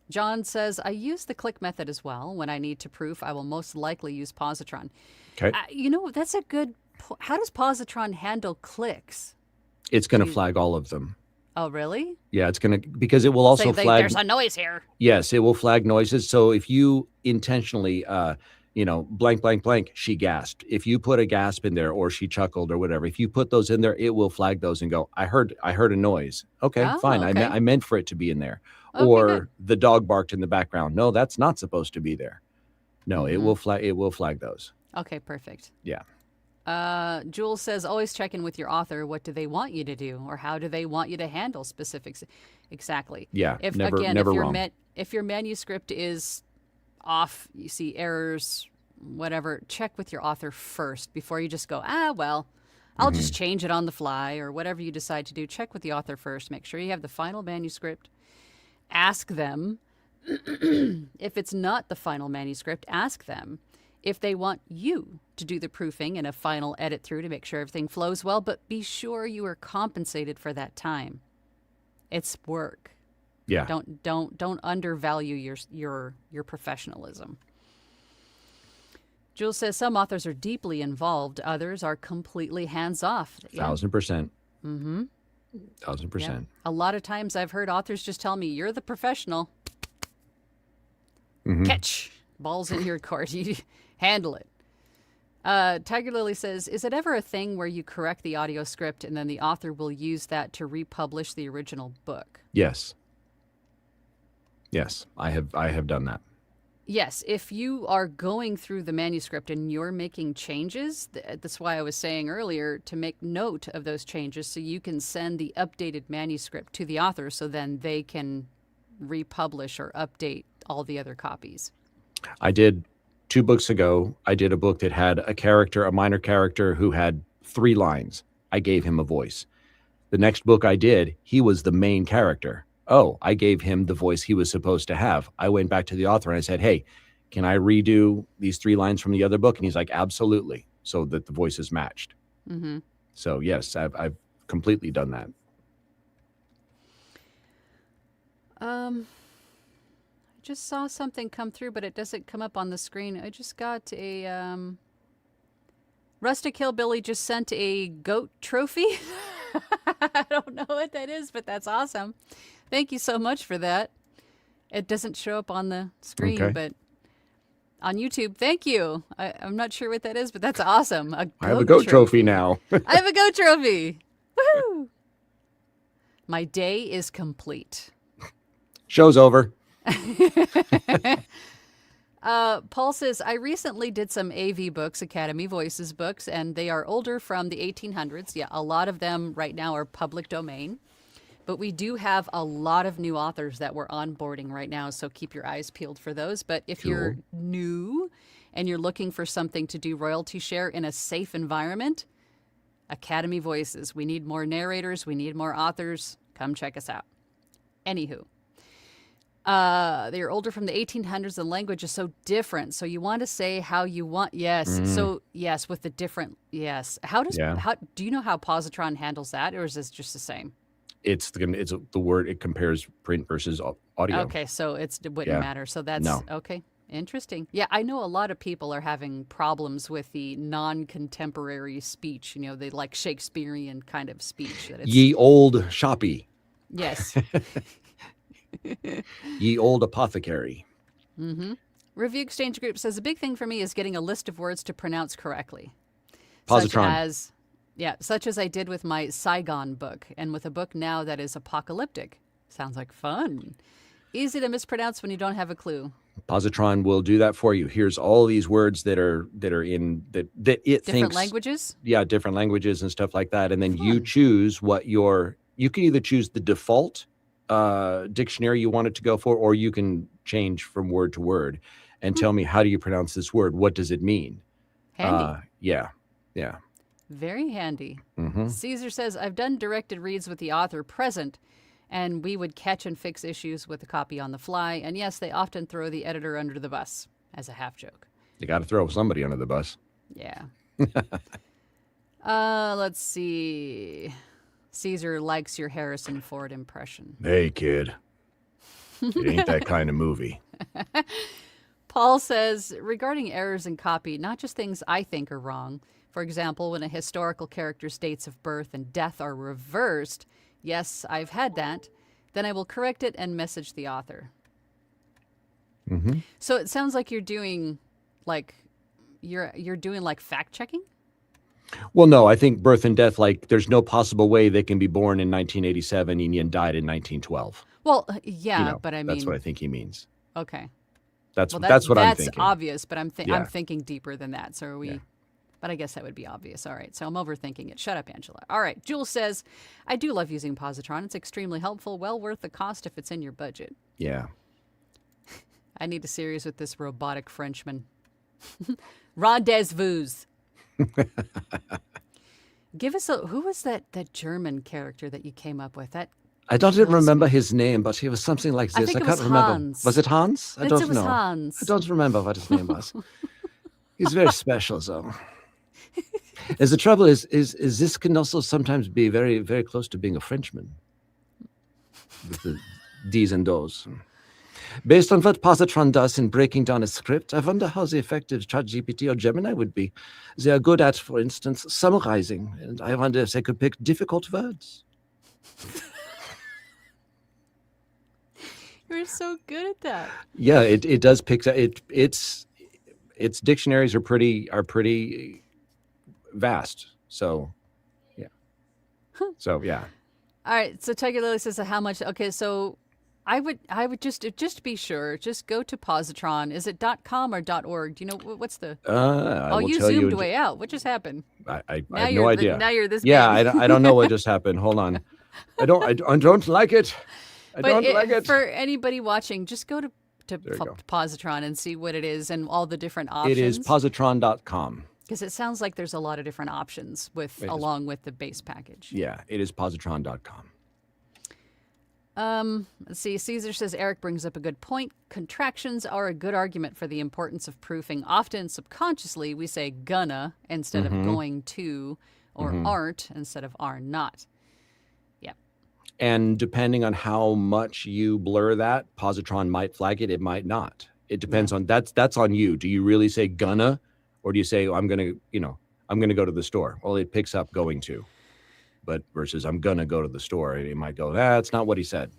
John says, I use the click method as well. When I need to proof, I will most likely use positron. Okay. That's a good how does positron handle clicks? It's going to flag all of them. Oh, really? Yeah, it's going to, because it will also flag. There's a noise here. Yes, it will flag noises. So if you intentionally, blank, blank, blank, she gasped. If you put a gasp in there, or she chuckled, or whatever, if you put those in there, it will flag those and go, I heard a noise. Okay, Oh, fine. okay. I meant for it to be in there. Okay, or good. the dog barked in the background. No, that's not supposed to be there. No, it will flag those. Okay, perfect. Yeah. Jules says, always check in with your author. What do they want you to do, or how do they want you to handle specifics? Exactly. Yeah. If never wrong. If your manuscript is off, you see errors, whatever, check with your author first before you just go, I'll just change it on the fly, or whatever you decide to do. Check with the author first. Make sure you have the final manuscript. Ask them if it's not the final manuscript. Ask them if they want you to do the proofing and a final edit through to make sure everything flows well, but be sure you are compensated for that time. It's work. Yeah. Don't undervalue your professionalism. Jules says some authors are deeply involved, others are completely hands-off. 1,000%. 1,000%. Yeah. A lot of times I've heard authors just tell me, you're the professional. Catch. Ball's in your court. You handle it. Tiger Lily says, is it ever a thing where you correct the audio script and then the author will use that to republish the original book? Yes. Yes, I have done that. Yes, if you are going through the manuscript and you're making changes, that's why I was saying earlier to make note of those changes so you can send the updated manuscript to the author so then they can republish or update all the other copies. I did 2 books ago. I did a book that had a minor character who had 3 lines. I gave him a voice. The next book I did, he was the main character. Oh, I gave him the voice he was supposed to have. I went back to the author and I said, hey, can I redo these 3 lines from the other book? And he's like, absolutely. So that the voices matched. So yes, I've completely done that. I just saw something come through, but it doesn't come up on the screen. I just got a Rustic Hillbilly just sent a goat trophy. I don't know what that is, but that's awesome. Thank you so much for that. It doesn't show up on the screen, but on YouTube, thank you. I'm not sure what that is, but that's awesome. I have a goat trophy now. I have a goat trophy. Woohoo! My day is complete. Show's over. Paul says, I recently did some AV books, Academy Voices books, and they are older from the 1800s. Yeah, a lot of them right now are public domain. But we do have a lot of new authors that we're onboarding right now, so keep your eyes peeled for those. But if you're new and you're looking for something to do royalty share in a safe environment, Academy Voices. We need more narrators. We need more authors. Come check us out. Anywho. They're older from the 1800s. The language is so different. So you want to say how you want. Yes. So yes, with the different. Yes. How do you know how positron handles that, or is this just the same? It's the word. It compares print versus audio. Okay, so it wouldn't matter. So that's okay. Interesting. Yeah, I know a lot of people are having problems with the non-contemporary speech. You know, they like Shakespearean kind of speech. That it's, Ye old shoppy. Yes. Ye old apothecary. Review Exchange Group says, a big thing for me is getting a list of words to pronounce correctly. Positron. Such as I did with my Saigon book, and with a book now that is apocalyptic. Sounds like fun. Easy to mispronounce when you don't have a clue. Positron will do that for you. Here's all these words that are in that it thinks different languages. Yeah, different languages and stuff like that. And then you choose what you can either choose the default dictionary you want it to go for, or you can change from word to word and tell me, how do you pronounce this word? What does it mean? Handy. Yeah. Very handy. Caesar says, I've done directed reads with the author present, and we would catch and fix issues with the copy on the fly. And yes, they often throw the editor under the bus as a half joke. You got to throw somebody under the bus. Yeah. Let's see. Caesar likes your Harrison Ford impression. Hey, kid. It ain't that kind of movie. Paul says, regarding errors in copy, not just things I think are wrong. For example, when a historical character's dates of birth and death are reversed, yes, I've had that, then I will correct it and message the author. Mm-hmm. So it sounds like you're doing fact checking? Well, no, I think birth and death, like there's no possible way they can be born in 1987 and died in 1912. Well, yeah, but I mean, that's what I think he means. Okay. That's Well, what I'm that's thinking. obvious, but I'm Yeah. thinking deeper than that. So are we? Yeah. But I guess that would be obvious. All right. So I'm overthinking it. Shut up, Angela. All right. Jules says, I do love using Positron. It's extremely helpful. Well worth the cost if it's in your budget. Yeah. I need a series with this robotic Frenchman. Rendezvous. Give us who was that German character that you came up with? That I don't even remember his name, but he was something like this. I think it can't was remember. Hans. Was it Hans? I don't it was know. Hans. I don't remember what his name was. He's very special, though. As the trouble is this can also sometimes be very, very close to being a Frenchman. With the D's and Do's. Based on what Positron does in breaking down a script, I wonder how the effective ChatGPT or Gemini would be. They are good at, for instance, summarizing, and I wonder if they could pick difficult words. You're so good at that. Yeah, it does pick it. Its dictionaries are pretty vast. So, yeah. So yeah. All right. So Tiger Lily says, how much? Okay, so I would just to be sure, just go to Positron. Is it .com or .org? Do you know what's the? You zoomed way out. What just happened? I have no idea. Now you're this. Yeah, big. I don't know what just happened. Hold on. I don't like it. I don't like it. For anybody watching, just go to go. Positron and see what it is and all the different options. It is positron.com. Because it sounds like there's a lot of different options along with the base package. Yeah, it is positron.com. Let's see. Caesar says Eric brings up a good point. Contractions are a good argument for the importance of proofing. Often subconsciously we say gonna instead of going to, or aren't instead of are not. Yep. And depending on how much you blur that, Positron might flag it. It might not. It depends on that's on you. Do you really say gonna, or do you say I'm gonna go to the store? Well, it picks up going to. But versus I'm going to go to the store, it might go, that's not what he said.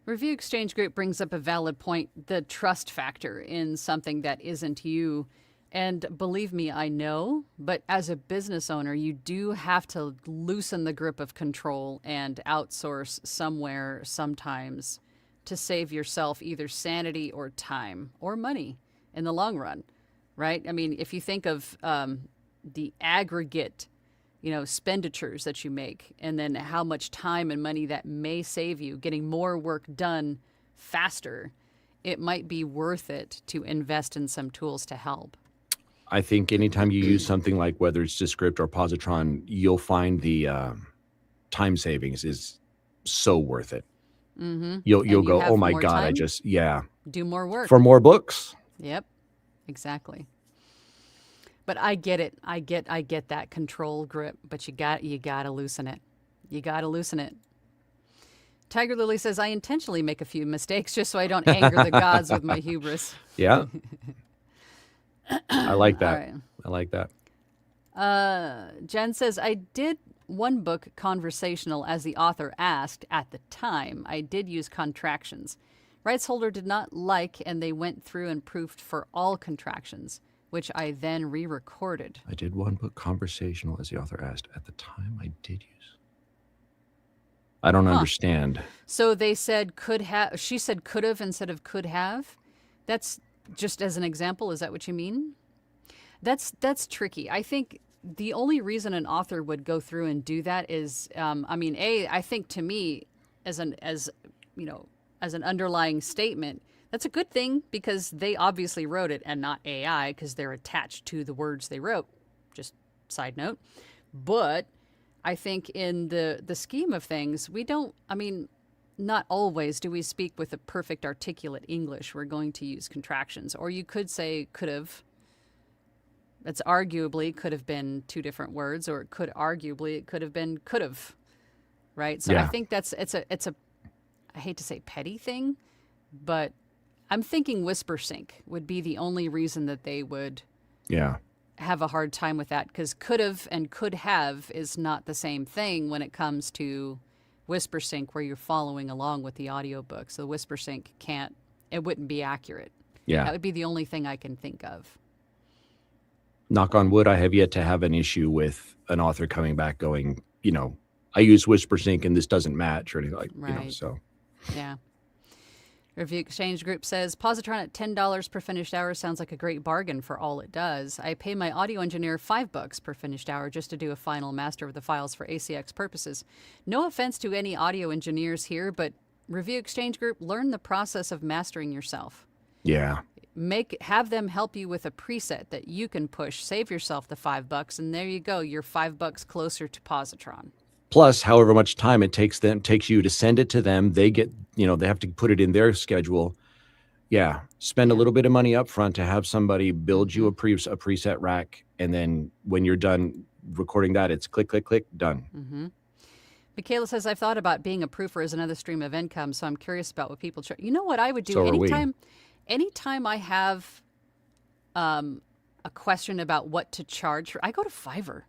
Review Exchange Group brings up a valid point, the trust factor in something that isn't you. And believe me, I know, but as a business owner, you do have to loosen the grip of control and outsource somewhere sometimes to save yourself either sanity or time or money in the long run, right? I mean, if you think of the aggregate expenditures that you make, and then how much time and money that may save you getting more work done faster, it might be worth it to invest in some tools to help. I think anytime you use something like whether it's Descript or Positron, you'll find the time savings is so worth it. Mm-hmm. You'll go, oh my God, time, do more work. For more books. Yep, exactly. But I get it. I get that control grip, but you gotta loosen it. You gotta loosen it. Tiger Lily says, I intentionally make a few mistakes just so I don't anger the gods with my hubris. Yeah. I like that. Right. I like that. Jen says, I did one book conversational as the author asked at the time. I did use contractions. Rights holder did not like, and they went through and proofed for all contractions, which I then re-recorded. I did one book conversational as the author asked. At the time, I did use. I don't understand. So they said could have. She said could have instead of could have. That's just as an example. Is that what you mean? That's tricky. I think the only reason an author would go through and do that is, I think to me, as an underlying statement, that's a good thing because they obviously wrote it and not AI because they're attached to the words they wrote. Just side note. But I think in the scheme of things, not always do we speak with a perfect articulate English. We're going to use contractions. Or you could say could have. That's arguably could have been two different words, or it could have been could have. right? So I think it's a I hate to say petty thing, but I'm thinking whisper sync would be the only reason that they would have a hard time with that, because could have and could have is not the same thing when it comes to whisper sync, where you're following along with the audiobook. So whisper sync it wouldn't be accurate. That would be the only thing I can think of. Knock on wood, I have yet to have an issue with an author coming back going, I use whisper sync and this doesn't match or anything like, so. Yeah. Review Exchange Group says, Positron at $10 per finished hour sounds like a great bargain for all it does. I pay my audio engineer $5 per finished hour just to do a final master of the files for ACX purposes. No offense to any audio engineers here, but Review Exchange Group, learn the process of mastering yourself. Yeah. Have them help you with a preset that you can push. Save yourself the $5, and there you go. You're $5 closer to Positron. Plus, however much time it takes you to send it to them, they get, they have to put it in their schedule. Yeah, spend a little bit of money up front to have somebody build you a preset rack, and then when you're done recording that, it's click, click, click, done. Michaela says, I've thought about being a proofer as another stream of income, so I'm curious about what people charge. You know what I would do? So anytime I have a question about what to charge for, I go to Fiverr.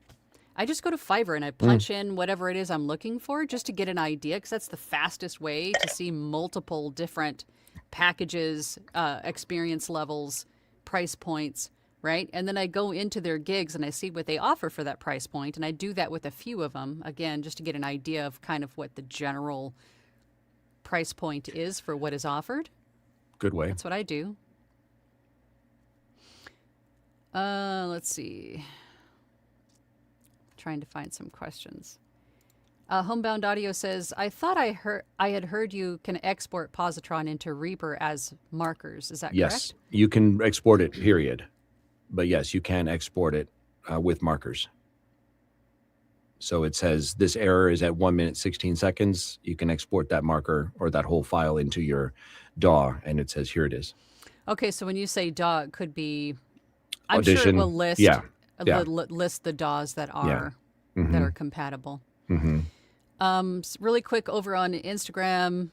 I just go to Fiverr and I punch in whatever it is I'm looking for just to get an idea, because that's the fastest way to see multiple different packages, experience levels, price points, right? And then I go into their gigs and I see what they offer for that price point, and I do that with a few of them, again, just to get an idea of kind of what the general price point is for what is offered. Good way. That's what I do. Let's see. Trying to find some questions. Homebound Audio says, I thought I had heard you can export Positron into Reaper as markers. Is that correct? Yes, you can export it, period. But yes, you can export it with markers. So it says this error is at 1 minute, 16 seconds. You can export that marker or that whole file into your DAW, and it says, here it is. Okay, so when you say DAW, it could be, I'm Audition. sure it will list, list the DAWs that are compatible. Really quick, over on Instagram,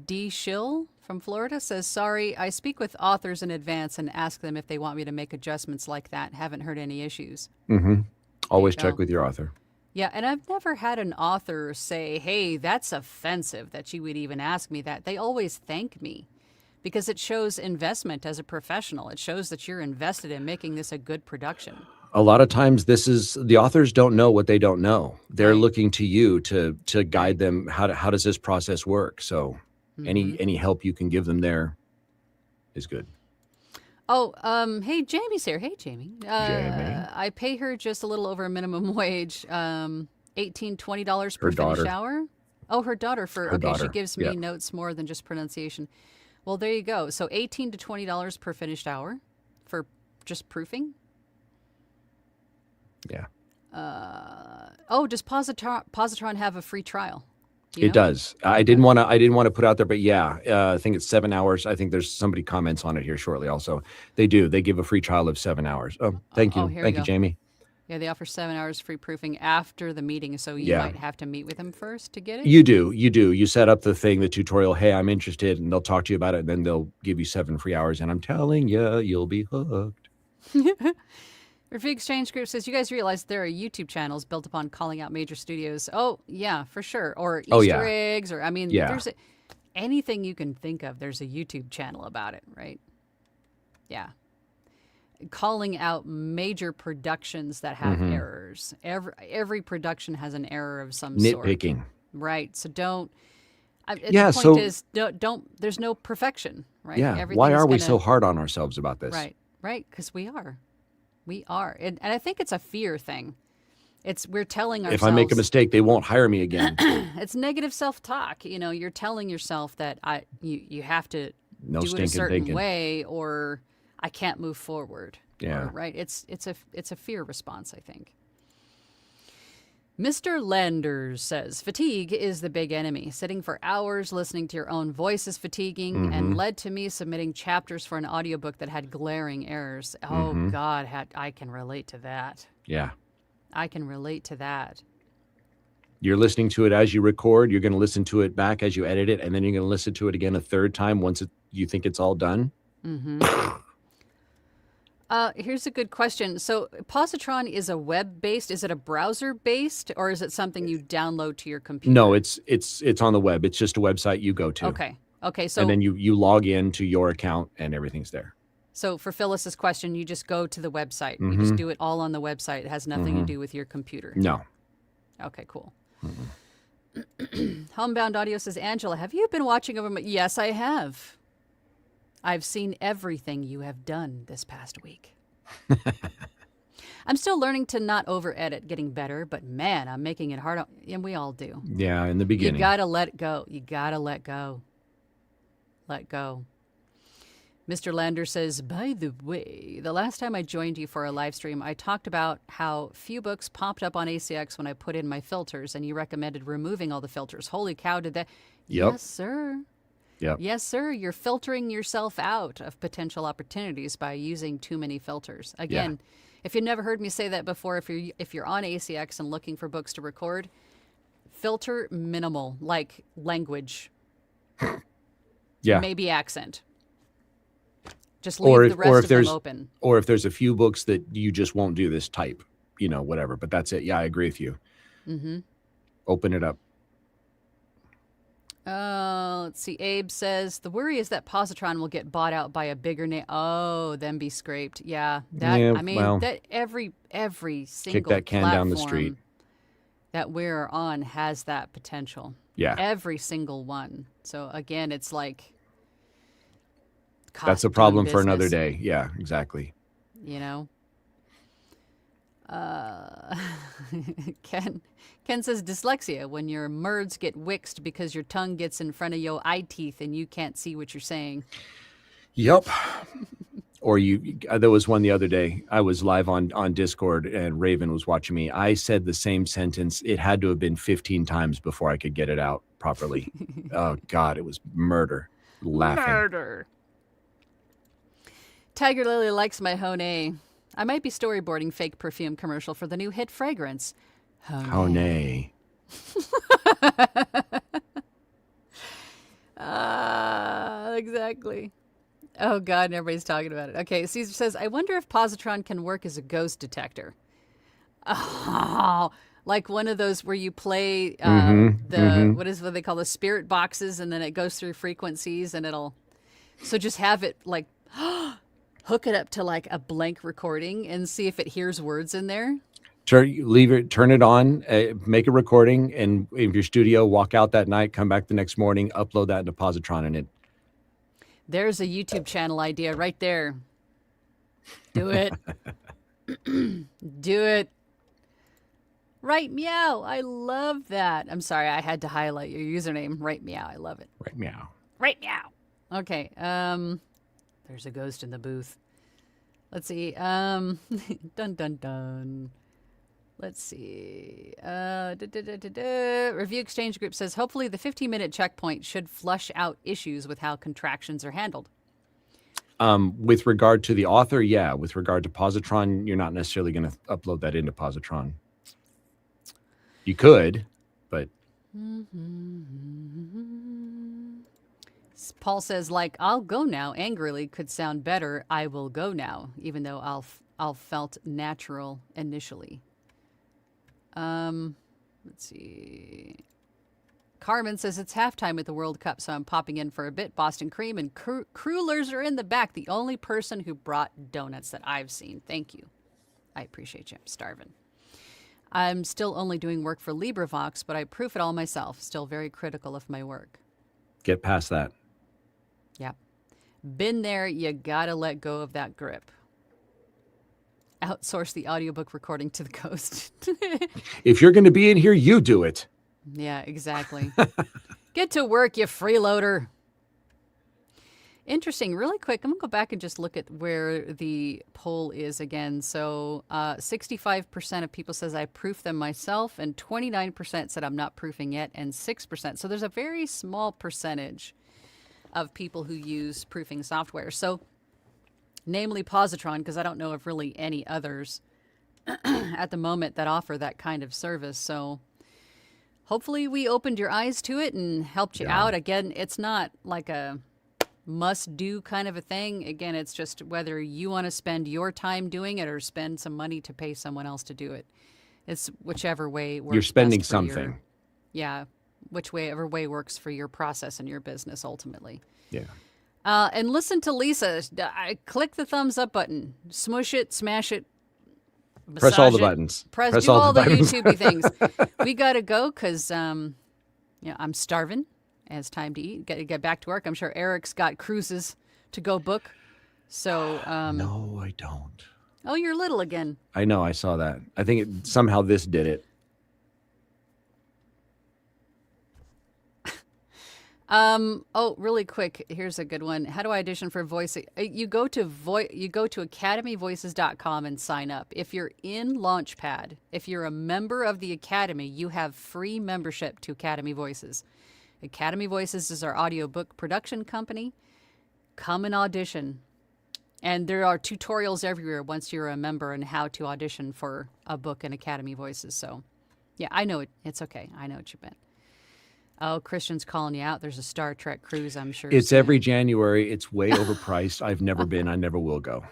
D. Schill from Florida says, sorry, I speak with authors in advance and ask them if they want me to make adjustments like that. Haven't heard any issues. Always check with your author. Yeah, and I've never had an author say, hey, that's offensive that you would even ask me that. They always thank me, because it shows investment as a professional. It shows that you're invested in making this a good production. A lot of times the authors don't know what they don't know. They're looking to you to guide them. How does this process work? So any help you can give them there is good. Oh, hey, Jamie's here. Hey, Jamie. I pay her just a little over minimum wage, $18, $20 per finished hour. Oh, her daughter she gives me notes more than just pronunciation. Well, there you go. So $18 to $20 per finished hour for just proofing. Yeah. Does Positron have a free trial? It does. I didn't want to put out there, but I think it's 7 hours. I think there's somebody comments on it here shortly. Also, they do. They give a free trial of 7 hours. Oh, thank you. Thank you, Jamie. Yeah, they offer 7 hours free proofing after the meeting, so you might have to meet with them first to get it. You do. You set up the tutorial. Hey, I'm interested, and they'll talk to you about it, and then they'll give you 7 free hours. And I'm telling you, you'll be hooked. Review Exchange Group says, you guys realize there are YouTube channels built upon calling out major studios. Oh, yeah, for sure. Or Easter eggs, or there's anything you can think of. There's a YouTube channel about it, right? Yeah. Calling out major productions that have errors. Every production has an error of some sort. Nitpicking. Right. So don't. The point is, don't. There's no perfection, right? Yeah. Why are we so hard on ourselves about this? Right. Because we are. We are. And I think it's a fear thing. We're telling ourselves. If I make a mistake, they won't hire me again. It's negative self-talk. You're telling yourself that you have to do it a certain way, or I can't move forward. Yeah. Right. It's a fear response, I think. Mr. Landers says, fatigue is the big enemy. Sitting for hours listening to your own voice is fatiguing and led to me submitting chapters for an audiobook that had glaring errors. Oh, God, I can relate to that. Yeah. I can relate to that. You're listening to it as you record. You're going to listen to it back as you edit it, and then you're going to listen to it again a third time once you think it's all done. Here's a good question. So Positron is a web-based. Is it a browser-based, or is it something you download to your computer? No, it's on the web. It's just a website you go to. Okay. So and then you log in to your account and everything's there. So for Phyllis's question, you just go to the website. You just do it all on the website. It has nothing to do with your computer. No. Okay, cool. Homebound Audio says, Angela, have you been watching over my... Yes, I have. I've seen everything you have done this past week. I'm still learning to not over-edit, getting better, but man, I'm making it hard. And we all do. Yeah, in the beginning. You got to let go. You got to let go. Let go. Mr. Lander says, by the way, the last time I joined you for a live stream, I talked about how few books popped up on ACX when I put in my filters, and you recommended removing all the filters. Holy cow, did that? Yep. Yes, sir. Yep. Yes, sir. You're filtering yourself out of potential opportunities by using too many filters. Again, if you've never heard me say that before, if you're on ACX and looking for books to record, filter minimal, like language. Yeah. Maybe accent. Just leave the rest of them open. Or if there's a few books that you just won't do this type, whatever. But that's it. Yeah, I agree with you. Open it up. Let's see. Abe says, the worry is that Positron will get bought out by a bigger name. Oh, then be scraped. Yeah. That every single kick that can down the street that we're on has that potential. Yeah. Every single one. So again, it's like... That's a problem for another day. Yeah, exactly. Ken says dyslexia, when your words get wixed because your tongue gets in front of your eye teeth and you can't see what you're saying. Yep. Or there was one the other day. I was live on Discord and Raven was watching me. I said the same sentence. It had to have been 15 times before I could get it out properly. Oh God, it was murder. Laughing. Murder. Tiger Lily likes my Honey. I might be storyboarding fake perfume commercial for the new hit fragrance. Honey. Exactly. Oh, God, and everybody's talking about it. Okay, Caesar says, I wonder if Positron can work as a ghost detector. Oh, like one of those where you play what they call the spirit boxes, and then it goes through frequencies, and so just have it like... hook it up to like a blank recording and see if it hears words in there. Turn it on, make a recording, and in your studio, walk out that night, come back the next morning, upload that into Positron, and it. There's a YouTube channel idea right there. Do it. Do it. Right meow. I love that. I'm sorry, I had to highlight your username. Right meow. I love it. Right meow. Right meow. Okay. There's a ghost in the booth. Let's see. Dun, dun, dun. Let's see. Review Exchange Group says, hopefully the 15-minute checkpoint should flush out issues with how contractions are handled. With regard to the author, yeah. With regard to Positron, you're not necessarily going to upload that into Positron. You could, but... Paul says, like, I'll go now, angrily could sound better. I will go now, even though I'll felt natural initially. Let's see. Carmen says, it's halftime at the World Cup, so I'm popping in for a bit. Boston Cream and Crullers are in the back. The only person who brought donuts that I've seen. Thank you. I appreciate you. I'm starving. I'm still only doing work for LibriVox, but I proof it all myself. Still very critical of my work. Get past that. Yep. Been there, you gotta let go of that grip. Outsource the audiobook recording to the ghost. If you're going to be in here, you do it. Yeah, exactly. Get to work, you freeloader. Interesting. Really quick, I'm going to go back and just look at where the poll is again. So 65% of people says I proof them myself, and 29% said I'm not proofing yet, and 6%. So there's a very small percentage of people who use proofing software. So namely Positron, because I don't know of really any others at the moment that offer that kind of service. So hopefully we opened your eyes to it and helped you out. Again, it's not like a must-do kind of a thing. Again, it's just whether you want to spend your time doing it or spend some money to pay someone else to do it. It's whichever way works. You're spending best for something. Whichever way works for your process and your business ultimately. Yeah. And listen to Lisa. Click the thumbs up button. Smush it, smash it. Press all the it, buttons. Do all the YouTubey things. We got to go because I'm starving. It's time to eat. Got to get back to work. I'm sure Eric's got cruises to go book. So no, I don't. Oh, you're little again. I know. I saw that. I think somehow this did it. Really quick. Here's a good one. How do I audition for voice? You go to academyvoices.com and sign up. If you're in Launchpad, if you're a member of the Academy, you have free membership to Academy Voices. Academy Voices is our audiobook production company. Come and audition. And there are tutorials everywhere once you're a member on how to audition for a book in Academy Voices. So, yeah, I know it. It's okay. I know what you meant. Oh, Christian's calling you out. There's a Star Trek cruise, I'm sure. It's every January. It's way overpriced. I've never been. I never will go.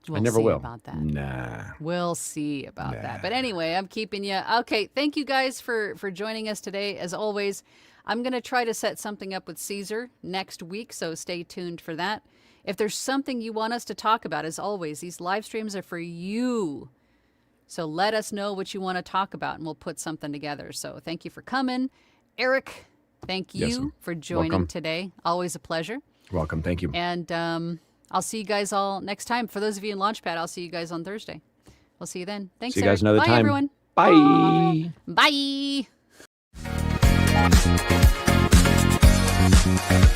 We'll I never see will. About that. Nah. We'll see about that. But anyway, I'm keeping you. Okay, thank you guys for joining us today. As always, I'm going to try to set something up with Caesar next week, so stay tuned for that. If there's something you want us to talk about, as always, these live streams are for you. So let us know what you want to talk about, and we'll put something together. So thank you for coming. Eric, thank you for joining today. Always a pleasure. Welcome. Thank you. And I'll see you guys all next time. For those of you in Launchpad, I'll see you guys on Thursday. We'll see you then. Thanks, see you guys Eric. another time. Everyone. Bye. Bye.